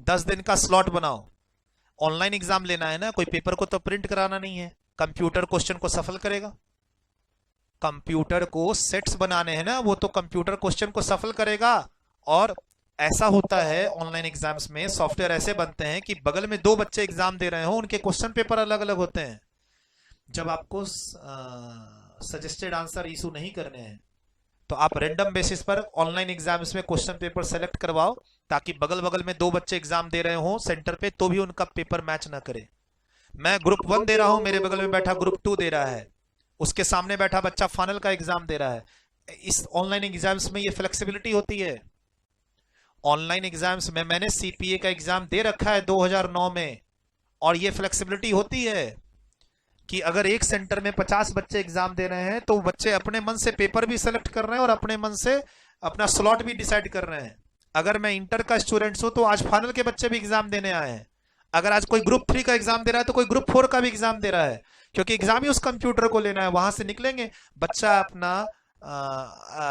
10 दिन का स्लॉट बनाओ। ऑनलाइन एग्जाम लेना है ना, कोई पेपर को तो प्रिंट कराना नहीं है। कंप्यूटर क्वेश्चन को सफल करेगा, कंप्यूटर को सेट्स बनाने हैं ना, वो तो कंप्यूटर क्वेश्चन को सफल करेगा। और ऐसा होता है ऑनलाइन एग्जाम्स में, सॉफ्टवेयर ऐसे बनते हैं कि बगल में 2 बच्चे एग्जाम दे रहे हो, उनके क्वेश्चन पेपर अलग अलग होते हैं। जब आपको सजेस्टेड आंसर इशू नहीं करने हैं, तो आप रैंडम बेसिस पर ऑनलाइन एग्जाम्स में क्वेश्चन पेपर सेलेक्ट करवाओ, ताकि बगल बगल में 2 बच्चे एग्जाम दे रहे हो सेंटर पे, तो भी उनका पेपर मैच ना करे। मैं ग्रुप 1 दे रहा हूं, मेरे बगल में बैठा ग्रुप 2 दे रहा है, उसके सामने बैठा बच्चा फाइनल का एग्जाम दे रहा है। इस ऑनलाइन एग्जाम्स में ये फ्लेक्सिबिलिटी होती है। ऑनलाइन एग्जाम्स में मैंने सीपीए का एग्जाम दे रखा है 2009 में, और ये फ्लेक्सिबिलिटी होती है कि अगर एक सेंटर में 50 बच्चे एग्जाम दे रहे हैं, तो बच्चे अपने मन से पेपर भी सेलेक्ट कर रहे हैं और अपने मन से अपना स्लॉट भी डिसाइड कर रहे हैं। अगर मैं इंटर का स्टूडेंट्स हूं, तो आज फाइनल के बच्चे भी एग्जाम देने आए हैं। अगर आज कोई ग्रुप 3 का एग्जाम दे रहा है, तो कोई ग्रुप 4 का भी एग्जाम दे रहा है, क्योंकि एग्जाम ही उस कंप्यूटर को लेना है। वहां से निकलेंगे, बच्चा अपना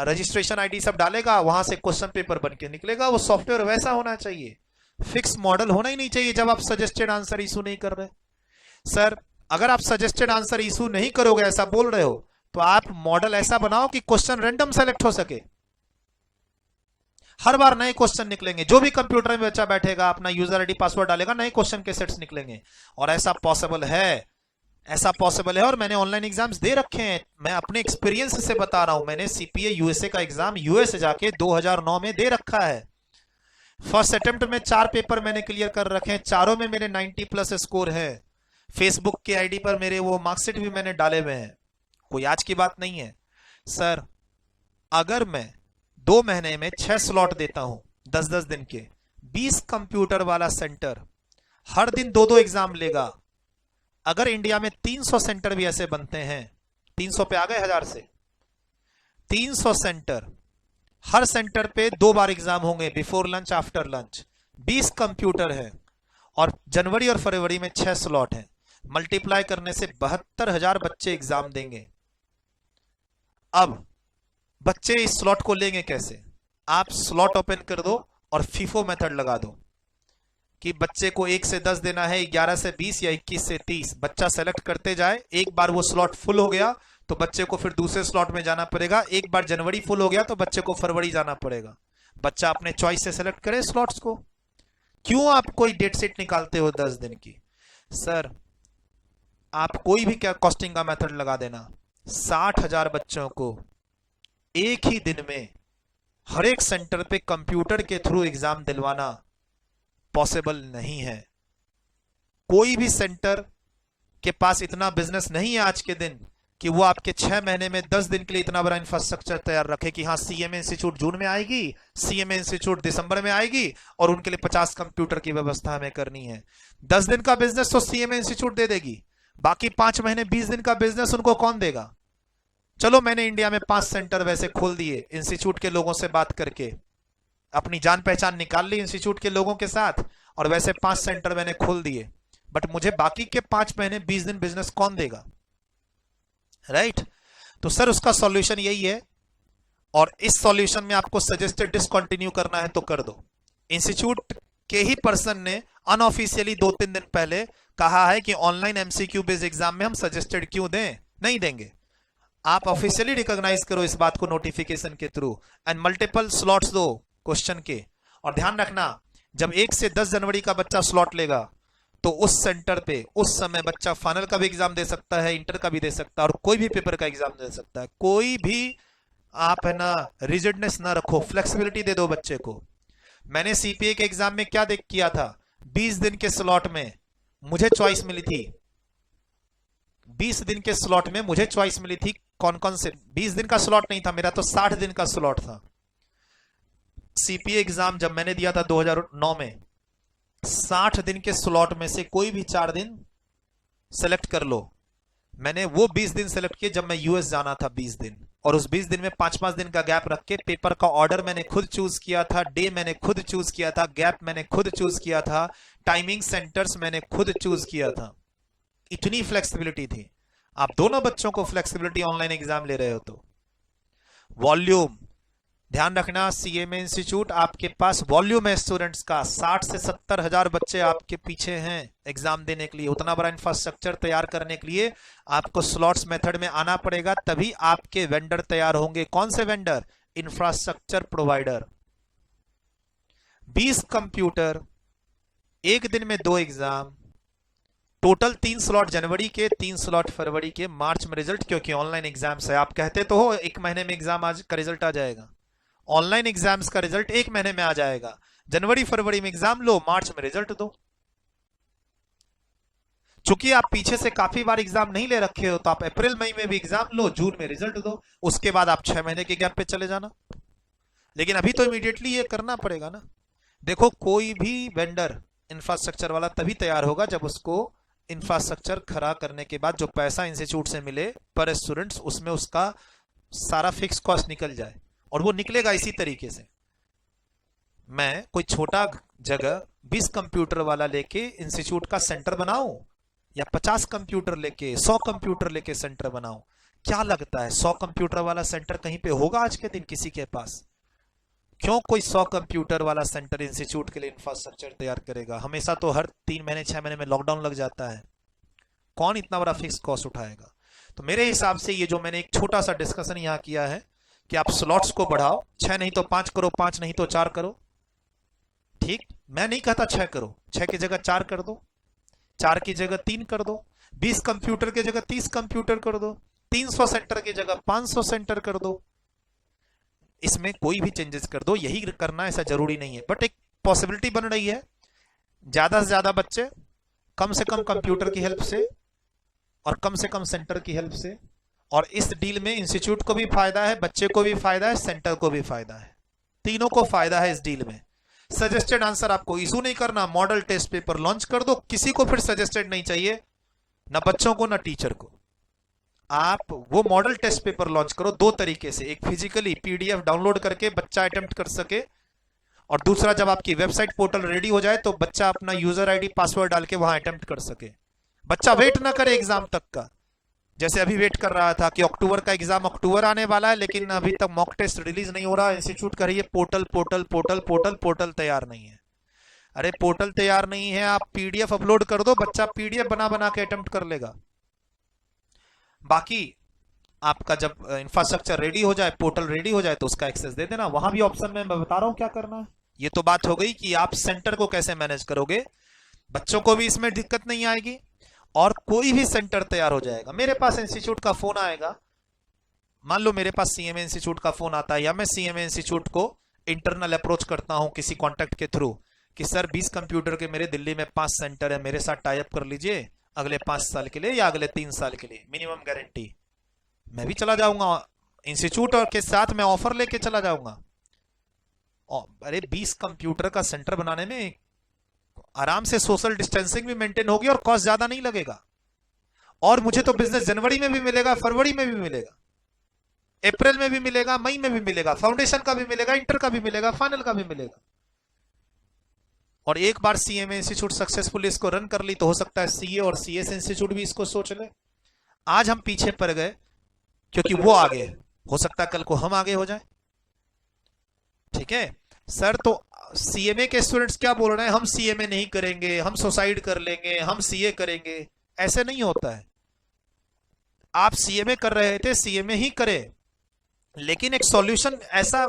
रजिस्ट्रेशन आईडी सब डालेगा, वहां से क्वेश्चन पेपर बन के निकलेगा। वो सॉफ्टवेयर वैसा होना चाहिए, फिक्स मॉडल होना ही नहीं चाहिए। जब आप सजेस्टेड आंसर इशू नहीं कर रहे, सर अगर आप सजेस्टेड आंसर इशू नहीं करोगे ऐसा बोल रहे हो, तो आप मॉडल ऐसा बनाओ कि क्वेश्चन रैंडम सेलेक्ट हो सके। हर बार नए क्वेश्चन निकलेंगे, जो भी कंप्यूटर में बच्चा बैठेगा अपना यूजर आईडी पासवर्ड डालेगा, नए क्वेश्चन के सेट्स निकलेंगे। और ऐसा पॉसिबल है, ऐसा पॉसिबल है, और मैंने ऑनलाइन एग्जाम्स दे रखे हैं। मैं अपने एक्सपीरियंस से बता रहा हूं, मैंने सीपीए यूएसए का एग्जाम यूएस जाके 2009 में दे रखा है। फर्स्ट अटेम्प्ट में 4 पेपर मैंने क्लियर कर रखे हैं, चारों में मेरे 90+ स्कोर है। फेसबुक के आईडी पर मेरे वो मार्कशीट भी मैंने डाले हुए हैं, कोई आज की बात नहीं है। सर अगर मैं 2 महीने में 6 स्लॉट देता हूं 10-10 दिन के, 20 कंप्यूटर वाला सेंटर हर दिन 2-2 एग्जाम लेगा। अगर इंडिया में 300 सेंटर भी ऐसे बनते हैं, 300 पे आ गए 1000 से, 300 सेंटर, हर सेंटर पे 2 बार एग्जाम होंगे, before lunch after lunch, 20 computer है, और जनवरी और फरवरी में 6 स्लॉट हैं। मल्टीप्लाई करने से 72,000 बच्चे एग्जाम देंगे। अब बच्चे इस स्लॉट को लेंगे कैसे? आप स्लॉट ओपन कर दो और फीफो मेथड लगा दो कि बच्चे को 1 से 10 देना है, 11 से 20 या 21 से 30। बच्चा सेलेक्ट करते जाए, एक बार वो स्लॉट फुल हो गया तो बच्चे को फिर दूसरे स्लॉट में जाना पड़ेगा। एक बार जनवरी फुल हो गया तो बच्चे को फरवरी जाना पड़ेगा। बच्चा अपने चॉइस से सेलेक्ट करे स्लॉट्स को। क्यों आप कोई डेट शीट निकालते हो 10 दिन की? सर आप कोई भी क्या कॉस्टिंग का मेथड लगा देना, 60,000 बच्चों को एक ही दिन में हर एक सेंटर पे कंप्यूटर के थ्रू एग्जाम दिलवाना पॉसिबल नहीं है। कोई भी सेंटर के पास इतना बिजनेस नहीं है आज के दिन कि वो आपके 6 महीने में 10 दिन के लिए इतना बड़ा इंफ्रास्ट्रक्चर तैयार रखे कि हाँ सीएमए इंस्टीट्यूट जून में आएगी, सीएमए इंस्टीट्यूट दिसंबर में आएगी और उनके लिए 50 कंप्यूटर की व्यवस्था हमें करनी है। 10 दिन का बिजनेस तो सीएमए इंस्टीट्यूट दे देगी, बाकी 5 महीने 20 दिन का बिजनेस उनको कौन देगा? चलो मैंने इंडिया में 5 सेंटर वैसे खोल दिए, इंस्टीट्यूट के लोगों से बात करके अपनी जान पहचान निकाल ली इंस्टीट्यूट के लोगों के साथ, और वैसे 5 सेंटर मैंने खोल दिए, बट मुझे बाकी के 5 महीने 20 दिन बिजनेस कौन देगा? राइट? तो सर उसका सॉल्यूशन यही है, और इस सॉल्यूशन में आपको सजेस्टेड डिसकंटिन्यू करना है तो कर दो। इंस्टीट्यूट के ही पर्सन ने अनऑफिशियली 2-3 दिन पहले कहा है कि ऑनलाइन एमसीक्यू बेस्ड एग्जाम में हम सजेस्टेड क्यों दें, नहीं देंगे। आप ऑफिशियली रिकॉग्नाइज करो इस बात को नोटिफिकेशन के थ्रू, एंड मल्टीपल स्लॉट्स दो क्वेश्चन के। और ध्यान रखना, जब 1 से 10 जनवरी का बच्चा स्लॉट लेगा तो उस सेंटर पे उस समय बच्चा फाइनल का भी एग्जाम दे सकता है, इंटर का भी दे सकता है, और कोई भी पेपर का एग्जाम दे सकता है। कोई भी आप है ना रिजिडनेस ना रखो, फ्लेक्सिबिलिटी दे दो बच्चे को। मैंने सीपीए के एग्जाम में क्या देख किया था, 20 दिन के स्लॉट में मुझे चॉइस मिली थी। 20 दिन के स्लॉट में मुझे चॉइस मिली थी कौन कौन से। 20 दिन का स्लॉट नहीं था मेरा, तो 60 दिन का स्लॉट था। सीपीए एग्जाम जब मैंने दिया था 2009 में, 60 दिन के स्लॉट में से कोई भी 4 दिन सेलेक्ट कर लो। मैंने वो 20 दिन सेलेक्ट किए जब मैं यूएस जाना था 20 दिन, और उस 20 दिन में 5-5 दिन का गैप रख के पेपर का ऑर्डर मैंने खुद चूज किया था, डे मैंने खुद चूज किया था, गैप मैंने खुद चूज किया था, टाइमिंग सेंटर्स मैंने खुद चूज किया था। इतनी फ्लेक्सिबिलिटी थी। आप दोनों बच्चों को फ्लेक्सिबिलिटी ऑनलाइन एग्जाम ले रहे हो तो। वॉल्यूम ध्यान रखना, सीएमए इंस्टीट्यूट आपके पास वॉल्यूम है स्टूडेंट्स का, 60 से 70 हजार बच्चे आपके पीछे हैं एग्जाम देने के लिए। उतना बड़ा इंफ्रास्ट्रक्चर तैयार करने के लिए आपको स्लॉट्स मेथड में आना पड़ेगा, तभी आपके वेंडर तैयार होंगे। कौन से वेंडर? Infrastructure provider. 20 कंप्यूटर, एक दिन में 2 एग्जाम, टोटल 3 स्लॉट जनवरी के, 3 स्लॉट फरवरी के, मार्च में रिजल्ट, क्योंकि ऑनलाइन एग्जाम्स है। आप कहते तो हो 1 महीने में एग्जाम आज का रिजल्ट आ जाएगा, ऑनलाइन एग्जाम्स का रिजल्ट 1 महीने में आ जाएगा। जनवरी फरवरी में एग्जाम लो, मार्च में रिजल्ट दो। चूंकि आप पीछे से काफी बार एग्जाम नहीं ले रखे हो, तो आप अप्रैल मई में भी एग्जाम लो, जून में रिजल्ट दो, उसके बाद आप 6 महीने के गैप पे चले जाना। लेकिन अभी तो इमीडिएटली ये करना पड़ेगा ना। देखो, कोई भी वेंडर इंफ्रास्ट्रक्चर वाला तभी तैयार होगा जब उसको इंफ्रास्ट्रक्चर खड़ा करने के बाद जो पैसा इंस्टीट्यूट से मिले पर स्टूडेंट्स, उसमें उसका सारा फिक्स कॉस्ट निकल जाए। और वो निकलेगा इसी तरीके से। मैं कोई छोटा जगह 20 कंप्यूटर वाला लेके इंस्टीट्यूट का सेंटर बनाऊं, या 50 कंप्यूटर लेके 100 कंप्यूटर लेके सेंटर बनाऊं? क्या लगता है 100 कंप्यूटर वाला सेंटर कहीं पे होगा आज के दिन किसी के पास? क्यों कोई 100 कंप्यूटर वाला सेंटर इंस्टीट्यूट के लिए इंफ्रास्ट्रक्चर तैयार करेगा? हमेशा तो हर 3 महीने 6 महीने में लॉकडाउन लग जाता है। कौन इतना बड़ा फिक्स कॉस्ट उठाएगा? तो मेरे हिसाब से ये जो मैंने एक छोटा सा डिस्कशन यहाँ किया है कि आप स्लॉट्स को बढ़ाओ, 6 नहीं तो 5 करो, 5 नहीं तो 4 करो। ठीक, मैं नहीं कहता 6 करो, 6 की जगह 4 कर दो, 4 की जगह 3 कर दो, 20 कंप्यूटर की जगह 30 कंप्यूटर कर दो, 300 सेंटर की जगह 500 सेंटर कर दो। इसमें कोई भी चेंजेस कर दो, यही करना ऐसा जरूरी नहीं है, बट एक पॉसिबिलिटी बन रही है। ज्यादा से ज्यादा बच्चे कम से कम कंप्यूटर की हेल्प से और कम से कम सेंटर की हेल्प से, और इस डील में इंस्टीट्यूट को भी फायदा है, बच्चे को भी फायदा है, सेंटर को भी फायदा है, तीनों को फायदा है इस डील में। सजेस्टेड आंसर आपको इशू नहीं करना, मॉडल टेस्ट पेपर लॉन्च कर दो, किसी को फिर सजेस्टेड नहीं चाहिए, ना बच्चों को ना टीचर को। आप वो मॉडल टेस्ट पेपर लॉन्च करो 2 तरीके से, एक फिजिकली पीडीएफ डाउनलोड करके बच्चा अटेम्प्ट कर सके, और दूसरा जब आपकी वेबसाइट पोर्टल रेडी हो जाए तो बच्चा अपना यूजर आईडी पासवर्ड डाल के वहां अटेम्प्ट कर सके। बच्चा वेट ना करे एग्जाम तक का, जैसे अभी वेट कर रहा था कि अक्टूबर का एग्जाम अक्टूबर आने वाला है, लेकिन अभी तक मॉक टेस्ट रिलीज नहीं हो रहा। इंस्टीट्यूट कर रही है portal portal portal portal, portal तैयार नहीं है। अरे पोर्टल तैयार नहीं है, आप पीडीएफ अपलोड कर दो, बच्चा पीडीएफ बना बना के अटेम्प्ट कर लेगा। बाकी आपका जब इंफ्रास्ट्रक्चर रेडी हो जाए, पोर्टल रेडी हो जाए, तो उसका एक्सेस दे देना, वहां भी ऑप्शन में मैं बता रहा हूं क्या करना है। ये तो बात हो गई कि आप सेंटर को कैसे मैनेज करोगे, बच्चों को भी इसमें दिक्कत नहीं आएगी और कोई भी सेंटर तैयार हो जाएगा। मेरे पास इंस्टीट्यूट का फोन आएगा, मान लो मेरे पास सीएमए इंस्टीट्यूट का फोन आता है, या मैं सीएमए इंस्टीट्यूट को इंटरनल अप्रोच करता हूं किसी कॉन्टेक्ट के थ्रू कि सर 20 कंप्यूटर के मेरे दिल्ली में 5 सेंटर है, मेरे साथ टाई अप कर लीजिए अगले 5 साल के लिए या अगले 3 साल के लिए, मिनिमम गारंटी। मैं भी चला जाऊंगा इंस्टीट्यूट और के साथ मैं ऑफर लेके चला जाऊंगा। अरे 20 कंप्यूटर का सेंटर बनाने में आराम से सोशल डिस्टेंसिंग भी मेंटेन होगी और कॉस्ट ज्यादा नहीं लगेगा, और मुझे तो बिजनेस जनवरी में भी मिलेगा, फरवरी में भी मिलेगा, अप्रैल में भी मिलेगा, मई में भी मिलेगा, फाउंडेशन का भी मिलेगा, इंटर का भी मिलेगा, फाइनल का भी मिलेगा। और एक बार सीएमए इंस्टीट्यूट सक्सेसफुली इसको रन कर ली तो हो सकता है सीए और सीएस इंस्टीट्यूट भी इसको सोच ले। आज हम पीछे पड़ गए क्योंकि वो आगे, हो सकता है कल को हम आगे हो जाए। ठीक है सर, तो सीएमए के स्टूडेंट्स क्या बोल रहे हैं, हम सीएमए नहीं करेंगे, हम सुसाइड कर लेंगे, हम सीए करेंगे। ऐसे नहीं होता है। आप सीएमए कर रहे थे, सीएमए ही करे, लेकिन एक सॉल्यूशन ऐसा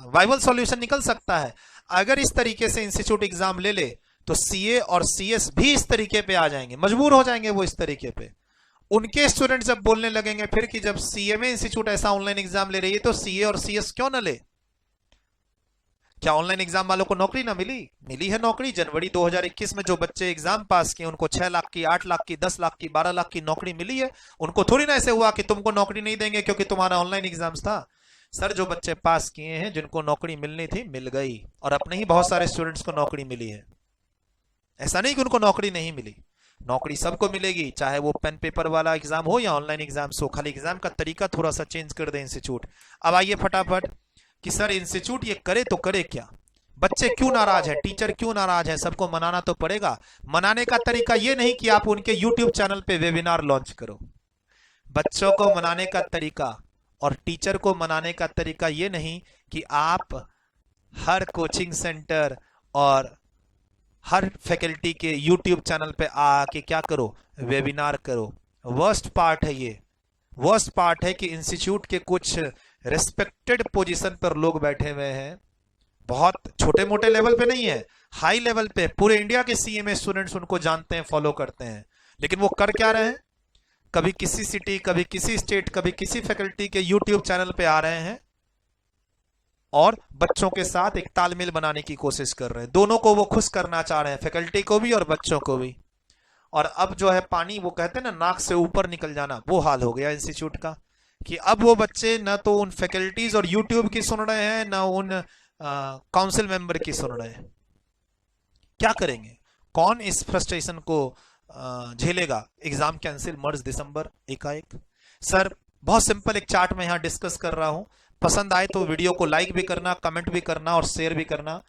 वाइबल सॉल्यूशन निकल सकता है। अगर इस तरीके से इंस्टीट्यूट एग्जाम ले ले तो सीए और सीएस भी इस तरीके पे आ जाएंगे, मजबूर हो जाएंगे वो इस तरीके पे। उनके स्टूडेंट जब बोलने लगेंगे फिर कि जब सीएमए इंस्टीट्यूट ऐसा ऑनलाइन एग्जाम ले रही है तो सीए और सीएस क्यों ना ले। क्या ऑनलाइन एग्जाम वालों को नौकरी ना मिली? मिली है नौकरी। जनवरी 2021 में जो बच्चे एग्जाम पास किए उनको 6 लाख की, 8 लाख की, 10 लाख की, 12 लाख की नौकरी मिली है। उनको थोड़ी ना ऐसे हुआ कि तुमको नौकरी नहीं देंगे क्योंकि तुम्हारा ऑनलाइन एग्जाम्स था। सर जो बच्चे पास किए हैं, जिनको नौकरी मिलनी थी मिल गई, और अपने ही बहुत सारे स्टूडेंट्स को नौकरी मिली है। ऐसा नहीं कि उनको नौकरी नहीं मिली, नौकरी सबको मिलेगी, चाहे वो पेन पेपर वाला एग्जाम हो या ऑनलाइन एग्जाम्स हो। खाली एग्जाम का तरीका थोड़ा सा चेंज कर दे इंस्टीट्यूट। अब आइए फटाफट कि सर इंस्टीट्यूट ये करे तो करे क्या, बच्चे क्यों नाराज है, टीचर क्यों नाराज है, सबको मनाना तो पड़ेगा। मनाने का तरीका ये नहीं कि आप उनके यूट्यूब चैनल पे वेबिनार लॉन्च करो। बच्चों को मनाने का तरीका और टीचर को मनाने का तरीका ये नहीं कि आप हर कोचिंग सेंटर और हर फैकल्टी के यूट्यूब चैनल पे आके क्या करो, वेबिनार करो। वर्स्ट पार्ट है ये, वर्स्ट पार्ट है कि इंस्टीट्यूट के कुछ रिस्पेक्टेड पोजीशन पर लोग बैठे हुए हैं, बहुत छोटे मोटे लेवल पे नहीं है, हाई लेवल पे, पूरे इंडिया के सीएमए स्टूडेंट्स उनको जानते हैं, फॉलो करते हैं। लेकिन वो कर क्या रहे हैं, कभी किसी सिटी, कभी किसी स्टेट, कभी किसी फैकल्टी के यूट्यूब चैनल पे आ रहे हैं और बच्चों के साथ एक तालमेल बनाने की कोशिश कर रहे हैं। दोनों को वो खुश करना चाह रहे हैं, फैकल्टी को भी और बच्चों को भी। और अब जो है पानी, वो कहते हैं ना, नाक से ऊपर निकल जाना, वो हाल हो गया इंस्टीट्यूट का कि अब वो बच्चे न तो उन फैकल्टीज और यूट्यूब की सुन रहे हैं, न उन काउंसिल मेंबर की सुन रहे हैं। क्या करेंगे, कौन इस फ्रस्ट्रेशन को झेलेगा? एग्जाम कैंसिल मार्च दिसंबर एकाएक। सर बहुत सिंपल एक चार्ट में यहां डिस्कस कर रहा हूं, पसंद आए तो वीडियो को लाइक भी करना, कमेंट भी करना और शेयर भी करना।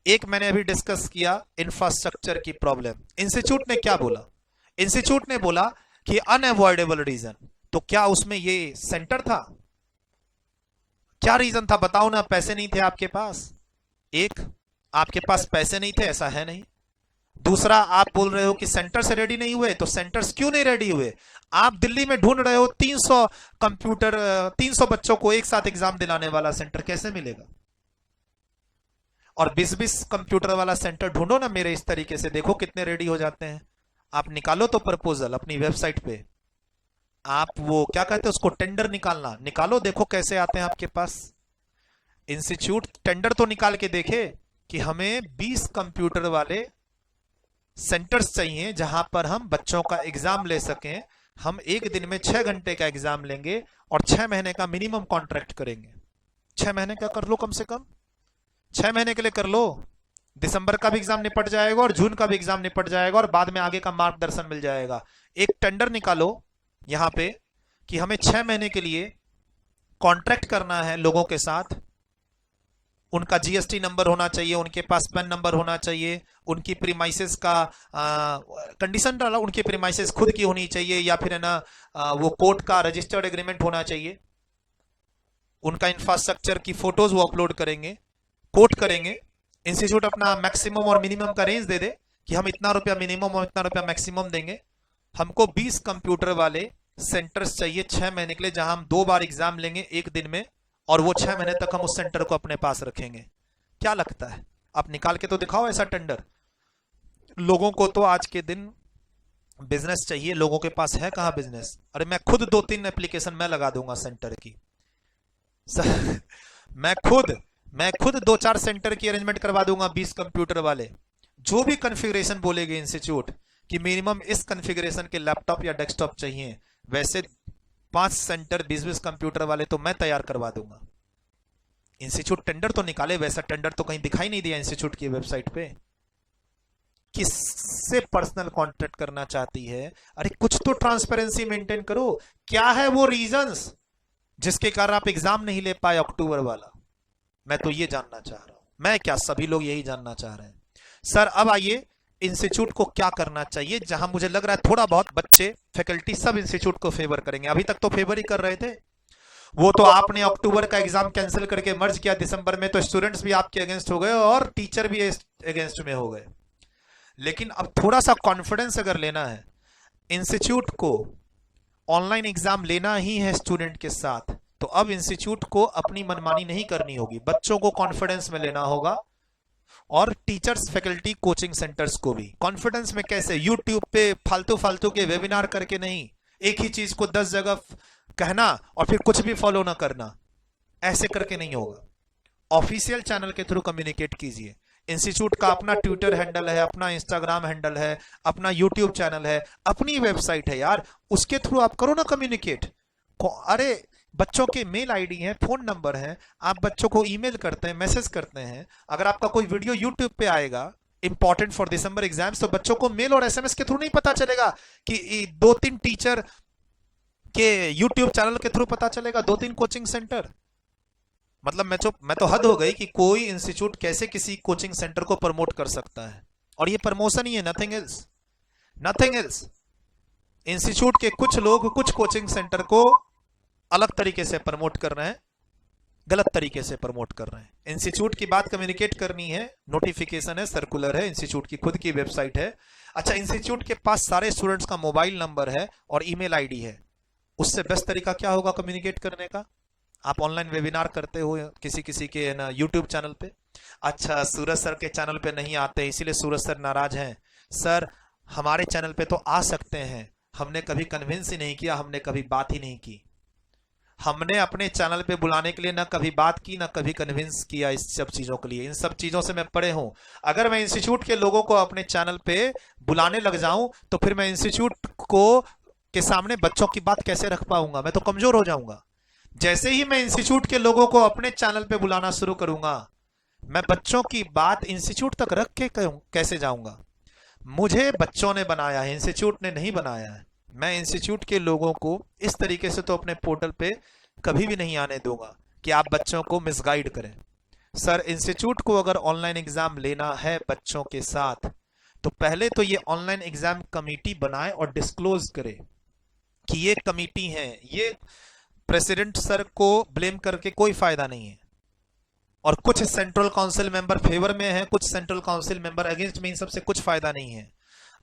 एक मैंने अभी डिस्कस किया इंफ्रास्ट्रक्चर की प्रॉब्लम। इंस्टीट्यूट ने क्या बोला? इंस्टीट्यूट ने बोला कि अनअवॉइडेबल रीजन। तो क्या उसमें ये सेंटर था? क्या रीजन था बताओ ना? पैसे नहीं थे आपके पास। एक, आपके पास पैसे नहीं थे, ऐसा है नहीं। दूसरा, आप बोल रहे हो कि सेंटर से रेडी नहीं हुए, तो सेंटर्स क्यों नहीं रेडी हुए? आप दिल्ली में ढूंढ रहे हो 300 कंप्यूटर, 300 बच्चों को एक साथ एग्जाम दिलाने वाला सेंटर, कैसे मिलेगा? और 20-20 कंप्यूटर वाला सेंटर ढूंढो ना मेरे इस तरीके से, देखो कितने रेडी हो जाते हैं। आप निकालो तो प्रपोजल अपनी वेबसाइट पे, आप वो क्या कहते हैं उसको, टेंडर निकालना, निकालो, देखो कैसे आते हैं आपके पास। इंस्टीट्यूट टेंडर तो निकाल के देखे कि हमें 20 कंप्यूटर वाले सेंटर्स चाहिए जहां पर हम बच्चों का एग्जाम ले सकें। हम एक दिन में 6 घंटे का एग्जाम लेंगे और 6 महीने का मिनिमम कॉन्ट्रैक्ट करेंगे। 6 महीने का कर लो, कम से कम 6 महीने के लिए कर लो। दिसंबर का भी एग्जाम निपट जाएगा और जून का भी एग्जाम निपट जाएगा और बाद में आगे का मार्गदर्शन मिल जाएगा। एक टेंडर निकालो यहां पे कि हमें 6 महीने के लिए कॉन्ट्रैक्ट करना है लोगों के साथ। उनका जीएसटी नंबर होना चाहिए, उनके पास पैन नंबर होना चाहिए, उनकी प्रीमाइसेस का कंडीशन डाला, उनकी प्रीमाइसेस खुद की होनी चाहिए या फिर है ना वो कोर्ट का रजिस्टर्ड एग्रीमेंट होना चाहिए। उनका इंफ्रास्ट्रक्चर की फोटोज वो अपलोड करेंगे, कोट करेंगे। इंस्टीट्यूट अपना मैक्सिमम और मिनिमम का रेंज दे दे कि हम इतना रुपया मिनिमम और इतना रुपया मैक्सिमम देंगे। हमको 20 कंप्यूटर वाले सेंटर्स चाहिए 6 महीने के लिए, जहां हम 2 बार एग्जाम लेंगे एक दिन में और वो 6 महीने तक हम उस सेंटर को अपने पास रखेंगे। क्या लगता है? आप निकाल के तो दिखाओ ऐसा टेंडर। लोगों को तो आज के दिन बिजनेस चाहिए, लोगों के पास है कहां बिजनेस? अरे मैं खुद 2-3 एप्लीकेशन मैं लगा दूंगा सेंटर की। मैं खुद 2-4 सेंटर की अरेंजमेंट करवा दूंगा 20 कंप्यूटर वाले। जो भी कॉन्फ़िगरेशन बोलेगे इंस्टीट्यूट कि मिनिमम इस कॉन्फ़िगरेशन के लैपटॉप या डेस्कटॉप चाहिए, वैसे 5 सेंटर 20-20 कंप्यूटर वाले तो मैं तैयार करवा दूंगा। इंस्टीट्यूट टेंडर तो निकाले, वैसा टेंडर तो कहीं दिखाई नहीं दिया इंस्टीट्यूट की वेबसाइट पे। किससे पर्सनल कॉन्ट्रैक्ट करना चाहती है? अरे कुछ तो ट्रांसपेरेंसी मेंटेन करो। क्या है वो रीजंस जिसके कारण आप एग्जाम नहीं ले पाए अक्टूबर वाला? मैं तो ये जानना चाह रहा हूं। मैं क्या, सभी लोग यही जानना चाह रहे हैं। सर अब आइए इंस्टीट्यूट को क्या करना चाहिए, जहां मुझे लग रहा है थोड़ा बहुत बच्चे, फैकल्टी सब इंस्टीट्यूट को फेवर करेंगे। अभी तक तो फेवर ही कर रहे थे। वो तो आपने अक्टूबर का एग्जाम कैंसिल करके मर्ज किया दिसंबर में, तो स्टूडेंट्स भी आपके अगेंस्ट हो गए और टीचर भी अगेंस्ट में हो गए। लेकिन अब थोड़ा सा कॉन्फिडेंस अगर लेना है इंस्टीट्यूट को, ऑनलाइन एग्जाम लेना ही है स्टूडेंट के साथ, तो अब इंस्टीट्यूट को अपनी मनमानी नहीं करनी होगी, बच्चों को कॉन्फिडेंस में लेना होगा, और टीचर्स, फैकल्टी, कोचिंग सेंटर्स को भी कॉन्फिडेंस में। कैसे? यूट्यूब पे फालतू फालतू के वेबिनार करके नहीं, एक ही चीज को 10 जगह कहना और फिर कुछ भी फॉलो ना करना, ऐसे करके नहीं होगा। ऑफिशियल चैनल के थ्रू कम्युनिकेट कीजिए। इंस्टीट्यूट का अपना ट्विटर हैंडल है, अपना इंस्टाग्राम हैंडल है, अपना यूट्यूब चैनल है, अपनी वेबसाइट है यार, उसके थ्रू आप करो ना कम्युनिकेट। अरे बच्चों के मेल आईडी है, फोन नंबर है, आप बच्चों को ईमेल करते हैं, मैसेज करते हैं। अगर आपका कोई वीडियो यूट्यूब पे आएगा इंपॉर्टेंट फॉर दिसंबर एग्जाम्स, तो बच्चों को मेल और एसएमएस के थ्रू नहीं पता चलेगा कि 2-3 टीचर के यूट्यूब चैनल के थ्रू पता चलेगा, 2-3 कोचिंग सेंटर। मतलब मैं तो हद हो गई कि कोई इंस्टीट्यूट कैसे किसी कोचिंग सेंटर को प्रमोट कर सकता है, और ये प्रमोशन ही है, nothing else, nothing else. Institute के कुछ लोग कुछ कोचिंग सेंटर को अलग तरीके से प्रमोट कर रहे हैं, गलत तरीके से प्रमोट कर रहे हैं। इंस्टीट्यूट की बात कम्युनिकेट करनी है, नोटिफिकेशन है, सर्कुलर है, इंस्टीट्यूट की खुद की वेबसाइट है। अच्छा, इंस्टीट्यूट के पास सारे स्टूडेंट्स का मोबाइल नंबर है और ईमेल आईडी है, उससे बेस्ट तरीका क्या होगा कम्युनिकेट करने का? आप ऑनलाइन वेबिनार करते हो किसी किसी के ना यूट्यूब चैनल पे। अच्छा, सूरज सर के चैनल पे नहीं आते इसीलिए सूरज सर नाराज हैं। सर हमारे चैनल पे तो आ सकते हैं, हमने कभी कन्विंस ही नहीं किया, हमने कभी बात ही नहीं की। हमने अपने चैनल पे बुलाने के लिए ना कभी बात की, ना कभी कन्विंस किया इस सब चीजों के लिए। इन सब चीजों से मैं परे हूं। अगर मैं इंस्टीट्यूट के लोगों को अपने चैनल पे बुलाने लग जाऊं तो फिर मैं इंस्टीट्यूट को के सामने बच्चों की बात कैसे रख पाऊंगा? मैं तो कमजोर हो जाऊंगा। जैसे ही मैं इंस्टीट्यूट के लोगों को अपने चैनल पे बुलाना शुरू करूंगा, मैं बच्चों की बात इंस्टीट्यूट तक रख के कैसे जाऊंगा? मुझे बच्चों ने बनाया है, इंस्टीट्यूट ने नहीं बनाया है। मैं इंस्टीट्यूट के लोगों को इस तरीके से तो अपने पोर्टल पे कभी भी नहीं आने दूंगा कि आप बच्चों को मिसगाइड करें। सर, इंस्टीट्यूट को अगर ऑनलाइन एग्जाम लेना है बच्चों के साथ, तो पहले तो ये ऑनलाइन एग्जाम कमेटी बनाए और डिस्क्लोज करे कि ये कमेटी है। ये प्रेसिडेंट सर को ब्लेम करके कोई फायदा नहीं है, और कुछ सेंट्रल काउंसिल मेंबर फेवर में है, कुछ सेंट्रल काउंसिल मेंबर अगेंस्ट में, इन सबसे कुछ फायदा नहीं है।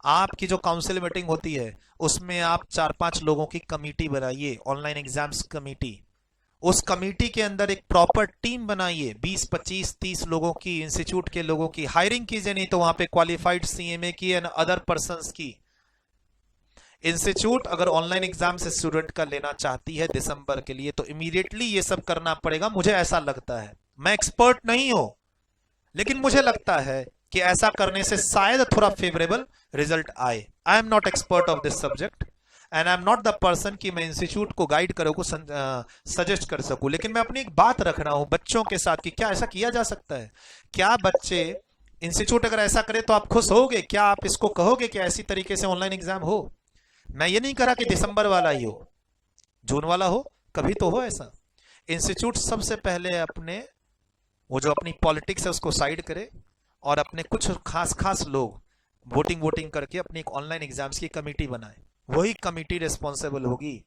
आपकी जो काउंसिल मीटिंग होती है उसमें आप 4-5 लोगों की कमेटी बनाइए, ऑनलाइन एग्जाम्स कमेटी। उस कमेटी के अंदर एक प्रॉपर टीम बनाइए, 20, 25, 30 लोगों की, इंस्टीट्यूट के लोगों की हायरिंग कीजिए, नहीं तो वहां पे क्वालिफाइड सीएमए की एंड अदर पर्संस की। इंस्टीट्यूट अगर ऑनलाइन एग्जाम से स्टूडेंट का लेना चाहती है दिसंबर के लिए, तो इमीडिएटली ये सब करना पड़ेगा। मुझे ऐसा लगता है, मैं एक्सपर्ट नहीं हूं, लेकिन मुझे लगता है कि ऐसा करने से शायद थोड़ा फेवरेबल रिजल्ट आए। I am not expert of this subject and I am not the person कि मैं इंस्टीट्यूट को गाइड करो, को सजेस्ट कर सकूं, लेकिन मैं अपनी एक बात रख रहा हूं बच्चों के साथ कि क्या ऐसा किया जा सकता है? क्या बच्चे, इंस्टीट्यूट अगर ऐसा करे तो आप खुश होगे? क्या आप इसको कहोगे कि ऐसी तरीके से ऑनलाइन एग्जाम हो? मैं ये नहीं कह रहा कि दिसंबर वाला ही हो, जून वाला हो, कभी तो हो ऐसा। इंस्टीट्यूट सबसे पहले अपने वो जो अपनी पॉलिटिक्स है उसको साइड करे और अपने कुछ खास लोग वोटिंग करके अपनी एक ऑनलाइन एग्जाम्स की कमेटी बनाए। वही कमेटी रिस्पॉन्सिबल होगी,